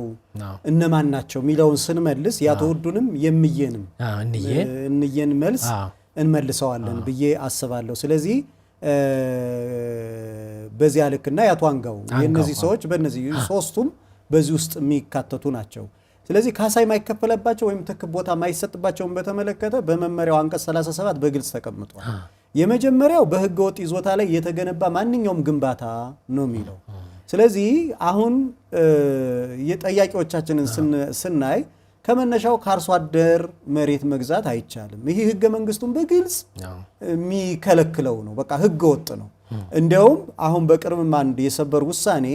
B: እነማን ናቸው የሚለውን ስንመልስ ያቶ ውዱንም የምየንም እንየን መልስ እንመልሰዋለን ብዬ አስባለሁ። ስለዚህ በዚያ ልክና ያቶ አንጋው የነዚህ ሰዎች በእነዚህ ሶስቱም በዚህ ውስጥ የሚካተቱ ናቸው። ስለዚህ ካሳ የማይከፈልባቸው ወይም ትክ ቦታ የማይሰጥባቸውን በተመለከተ በመመሪያው አንቀጽ 37 በግልጽ ተቀምጧል። የመጀመሪያው በህገ ወጥ ይዞታ ላይ የተገነባ ማንኛውም ግንባታ ነው የሚለው። ስለዚህ አሁን የጠያቂዎቻችንን ስናይ ከመነሻው ከአርሶ አደር መሬት መግዛት አይቻልም። ይህ ህገ መንግስቱን በግልጽ የሚከለክለው ነው። በቃ ህገ ወጥ ነው። እንዲያውም አሁን በቅርብም አንድ የሰበር ውሳኔ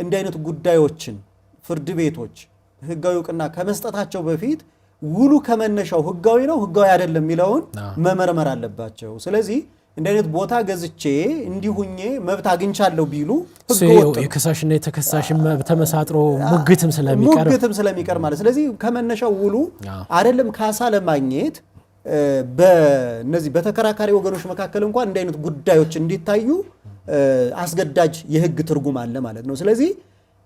B: እንዲህ አይነት ጉዳዮችን ፍርድ ቤቶች ህጋዊ እውቅና ከመስጠታቸው በፊት ውሉ ከመነሻው ህጋዊ ነው ህጋዊ አይደለም የሚለውን መመርመር አለባቸው። ስለዚህ እንደ አይነት ቦታ ገዝቼ እንዲሁኜ መብት አግኝቻለሁ ቢሉ ህገወጥ
A: የከሳሽና የተከሳሽ ተመሳጥሮ ሙግትም ስለሚቀር
B: ማለት። ስለዚህ ከመነሻው ውሉ አይደለም ካሳ ለማግኘት በእነዚህ በተከራካሪ ወገኖች መካከል እንኳን እንደ አይነት ጉዳዮች እንዲታዩ አስገዳጅ የህግ ትርጉም አለ ማለት ነው። ስለዚህ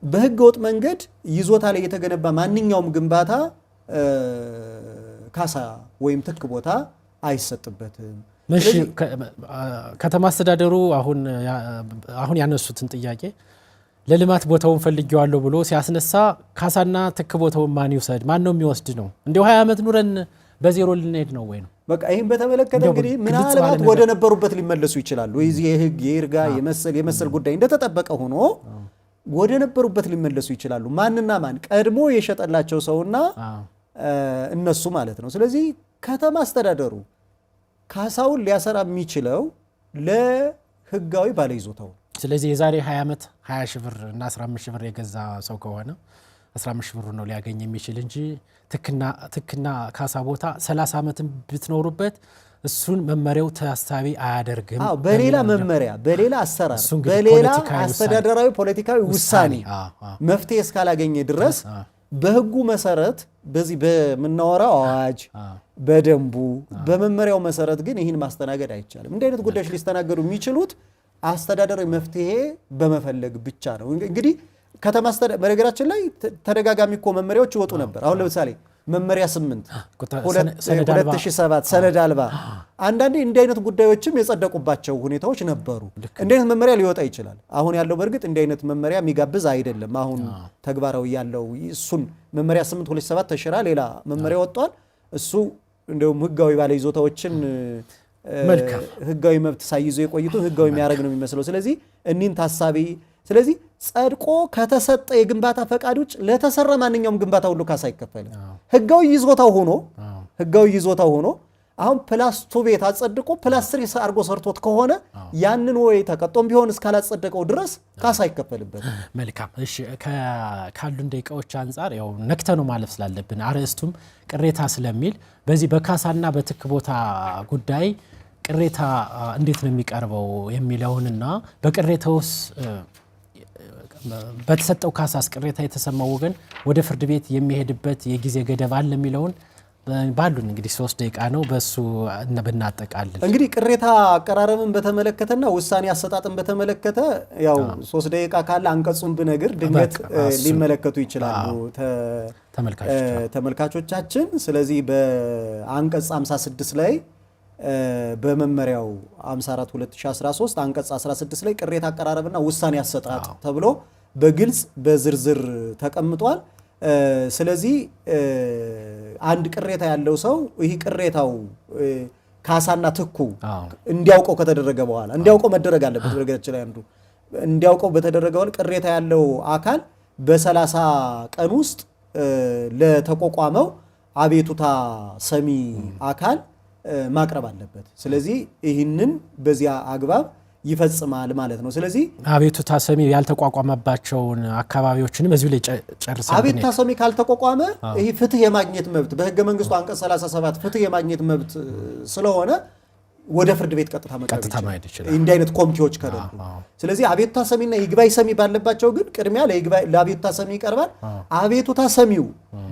B: በህገ ወጥ መንገድ ይዞታ ላይ የተገነባ ማንኛውም ግንባታ ካሳ ወይም ትክ ቦታ አይሰጥበትም።
A: እሺ ከተማ አስተዳደሩ አሁን ያነሱትን ጥያቄ ለልማት ቦታውን ፈልጌዋለሁ ብሎ ሲያስነሳ ካሳና ትክ ቦታውን ማን ይውሰድ? ማን ነው የሚወስድ ነው? እንዲሁ 20 ዓመት ኑረን በዜሮ ልንሄድ ነው ወይ ነው?
B: በቃ ይሄን በተመለከተ እንግዲህ ምናልባት ወደ ነበሩበት ሊመለሱ ይችላሉ። እዚህ የህግ የይርጋ የመሰል ጉዳይ እንደተጠበቀ ሆኖ ወደ ነበሩበት ሊመለሱ ይችላሉ። ማንና ማን ቀድሞ የሸጠላቸው ሰውና እነሱ ማለት ነው። ስለዚህ ከተማ አስተዳደሩ ካሳውን ሊያሰራ የሚችለው ለህጋዊ ባለይዞታው።
A: ስለዚህ የዛሬ 20 ዓመት 20 ሺህ ብር እና 15 ሺህ ብር የገዛ ሰው ከሆነ 15 ሺህ ብር ነው ሊያገኝ የሚችል እንጂ ትክና ካሳ ቦታ 30 ዓመት ብትኖሩበት እሱን መመሪያው ታሳቢ አያደርግም።
B: በሌላ መመሪያ በሌላ አሰራር በሌላ አስተዳደራዊ ፖለቲካዊ ውሳኔ መፍትሄ እስካላገኘ ድረስ በህጉ መሰረት በዚህ በመናወራው አዋጅ በደንቡ በመመሪያው መሰረት ግን ይህን ማስተናገድ አይቻልም። እንዲህ አይነት ጉዳዮች ሊስተናገዱ የሚችሉት አስተዳደራዊ መፍትሄ በመፈለግ ብቻ ነው። እንግዲህ ከተማ አስተዳደር በነገራችን ላይ ተደጋጋሚ እኮ መመሪያዎች ይወጡ ነበር። አሁን ለምሳሌ መመሪያ 8 2007 ሰነድ አልባ አንዳንዴ እንዲህ አይነት ጉዳዮችም የጸደቁባቸው ሁኔታዎች ነበሩ። እንዲህ አይነት መመሪያ ሊወጣ ይችላል። አሁን ያለው በእርግጥ እንዲህ አይነት መመሪያ የሚጋብዝ አይደለም። አሁን ተግባራዊ ያለው እሱን መመሪያ 8 2007 ተሽራ ሌላ መመሪያ ወጥቷል። እሱ እንደውም ህጋዊ ባለይዞታዎችን ህጋዊ መብት ሳይይዙ የቆይቱን ህጋዊ የሚያደርግ ነው የሚመስለው። ስለዚህ እኒን ታሳቢ ስለዚህ ጸድቆ ከተሰጠ የግንባታ ፈቃድ ውጭ ለተሰራ ማንኛውም ግንባታ ሁሉ ካሳ አይከፈልም። ህጋዊ ይዞታው ሆኖ አሁን ፕላስ 2 ቤት አጸድቆ ፕላስ 3 አድርጎ ሰርቶት ከሆነ ያንን ወይ ተቀጦም ቢሆን እስካላጸደቀው ድረስ ካሳ አይከፈልበት።
A: መልካም። እሺ ካሉን ደቂቃዎች አንፃር ያው ነክተኑ ማለፍ ስላለብን አርዕስቱም ቅሬታ ስለሚል በዚህ በካሳና በትክ ቦታ ጉዳይ ቅሬታ እንዴት ነው የሚቀርበው የሚለውንና በቅሬታውስ በተሰጠው ካሳስ ቅሬታ የተሰማው ወገን ወደ ፍርድ ቤት የሚሄድበት የጊዜ ገደብ አለ የሚለውን ባሉን እንግዲህ 3 ደቂቃ ነው በሱ ብናጠቃልል።
B: እንግዲህ ቅሬታ አቀራረብን በተመለከተና ውሳኔ አሰጣጥን በተመለከተ ያው 3 ደቂቃ ካለ አንቀጹን ብነግር ድንገት ሊመለከቱ ይችላሉ ተመልካቾቻችን። ስለዚህ በአንቀጽ 56 ላይ በመመሪያው 54 2013 አንቀጽ 16 ላይ ቅሬታ አቀራረብና ውሳኔ አሰጣጥ ተብሎ በግልጽ በዝርዝር ተቀምጧል። ስለዚህ አንድ ቅሬታ ያለው ሰው ይህ ቅሬታው ካሳና ትኩ እንዲያውቀው ከተደረገ በኋላ እንዲያውቀው መደረግ አለበት። በነገራችን ላይ አንዱ እንዲያውቀው በተደረገው ቅሬታ ያለው አካል በ30 ቀን ውስጥ ለተቋቋመው አቤቱታ ሰሚ አካል ማቅረብ አለበት። ስለዚህ ይህንን በዚያ አግባብ ይፈጽማል ማለት ነው። ስለዚህ
A: አቤቱታ ሰሚ ያልተቋቋመባቸውን አካባቢዎችንም እዚሁ ላይ ጨርሰን
B: አቤቱታ ሰሚ ካልተቋቋመ ይሄ ፍትህ የማግኘት መብት በህገ መንግስቱ አንቀጽ 37 ፍትህ የማግኘት መብት ስለሆነ ወደ ፍርድ ቤት ቀጥታ መቅረብ ይችላል እንዲህ አይነት ኮሚቴዎች ከደሉ። ስለዚህ አቤቱታ ሰሚና ይግባኝ ሰሚ ባለባቸው ግን ቅድሚያ ለአቤቱታ ሰሚ ይቀርባል። አቤቱታ ሰሚው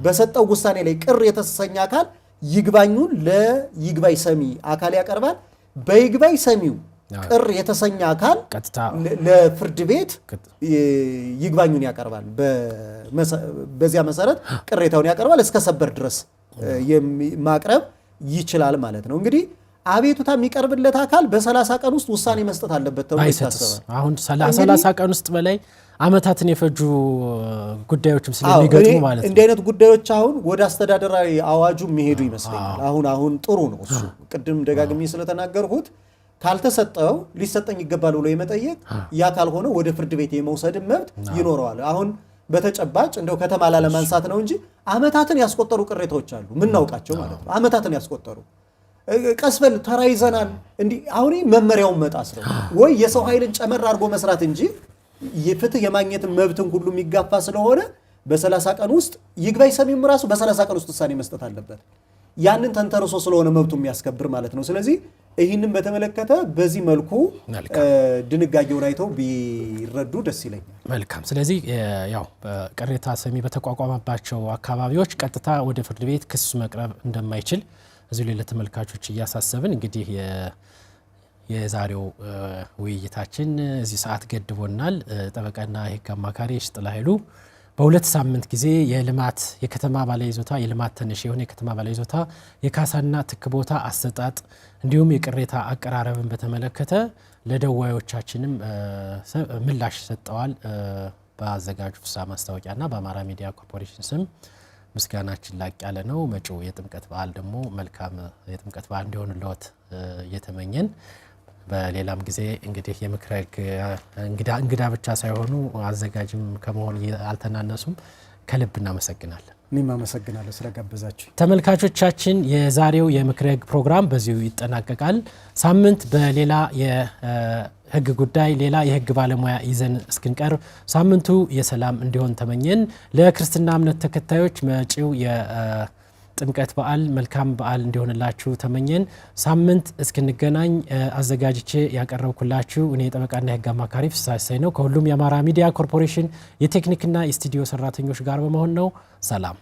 B: በሰጠው ውሳኔ ላይ ቅር የተሰኘ አካል ይግባኙን ለይግባኝ ሰሚ አካል ያቀርባል። በይግባኝ ሰሚው ቅር የተሰኘ አካል ለፍርድ ቤት ይግባኙን ያቀርባል። በዚያ መሰረት ቅሬታውን ያቀርባል። እስከ ሰበር ድረስ ማቅረብ ይችላል ማለት ነው። እንግዲህ አቤቱታ የሚቀርብለት አካል በ30 ቀን ውስጥ ውሳኔ መስጠት አለበት ተብሎ ይታሰባል።
A: አሁን 30 ቀን ውስጥ በላይ አመታትን የፈጁ ጉዳዮችም ስለሚገጥሙ ማለት ነው።
B: እንዲህ አይነት ጉዳዮች አሁን ወደ አስተዳደራዊ አዋጁ የሚሄዱ ይመስለኛል። አሁን ጥሩ ነው እሱ ቅድም ደጋግሜ ስለተናገርኩት ካልተሰጠው ሊሰጠኝ ይገባል ብሎ የመጠየቅ ያ ካልሆነ ወደ ፍርድ ቤት የመውሰድ መብት ይኖረዋል። አሁን በተጨባጭ እንደው ከተማ ላለማንሳት ነው እንጂ አመታትን ያስቆጠሩ ቅሬታዎች አሉ ምናውቃቸው ማለት ነው። አመታትን ያስቆጠሩ ቀስበል ተራይዘናል እንዲህ አሁን መመሪያውን መጣስ ነው ወይ የሰው ኃይልን ጨመር አድርጎ መስራት እንጂ የፍትህ የማግኘት መብትን ሁሉ የሚጋፋ ስለሆነ በ30 ቀን ውስጥ ይግባኝ ሰሚም ራሱ በ30 ቀን ውስጥ ውሳኔ መስጠት አለበት። ያንን ተንተርሶ ስለሆነ መብቱ የሚያስከብር ማለት ነው። ስለዚህ ይህንን በተመለከተ በዚህ መልኩ ድንጋጌውን አይተው ቢረዱ ደስ ይለኛል።
A: መልካም። ስለዚህ ያው ቅሬታ ሰሚ በተቋቋመባቸው አካባቢዎች ቀጥታ ወደ ፍርድ ቤት ክስ መቅረብ እንደማይችል እዚሁ ላይ ለተመልካቾች እያሳሰብን እንግዲህ የዛሬው ውይይታችን እዚህ ሰዓት ገድቦናል። ጠበቃና የህግ አማካሪ ሽጥላ ኃይሉ በ2 ሳምንት ጊዜ የልማት የከተማ ባለይዞታ የልማት ተነሽ የሆነ የከተማ ባለይዞታ የካሳና ትክ ቦታ አሰጣጥ እንዲሁም የቅሬታ አቀራረብን በተመለከተ ለደዋዮቻችንም ምላሽ ሰጠዋል። በአዘጋጁ ፍስሐ ማስታወቂያና በአማራ ሚዲያ ኮርፖሬሽን ስም ምስጋናችን ላቅ ያለ ነው። መጪው የጥምቀት በዓል ደግሞ መልካም የጥምቀት በዓል እንዲሆንልዎት እየተመኘን በሌላም ጊዜ እንግዲህ የምክረ ሕግ እንግዳ ብቻ ሳይሆኑ አዘጋጅም ከመሆን አልተናነሱም። ከልብ እናመሰግናለን።
B: እኔም አመሰግናለሁ ስለጋበዛችሁ።
A: ተመልካቾቻችን የዛሬው የምክረ ሕግ ፕሮግራም በዚሁ ይጠናቀቃል። ሳምንት በሌላ የሕግ ጉዳይ ሌላ የሕግ ባለሙያ ይዘን እስክንቀርብ ሳምንቱ የሰላም እንዲሆን ተመኘን። ለክርስትና እምነት ተከታዮች መጪው የጥምቀት በዓል መልካም በዓል እንዲሆንላችሁ ተመኘን። ሳምንት እስክንገናኝ አዘጋጅቼ ያቀረብኩላችሁ እኔ ጠበቃና የሕግ አማካሪ ፍስሐ ሲሳይ ነው። ከሁሉም የአማራ ሚዲያ ኮርፖሬሽን የቴክኒክና የስቱዲዮ ሰራተኞች ጋር በመሆን ነው። ሰላም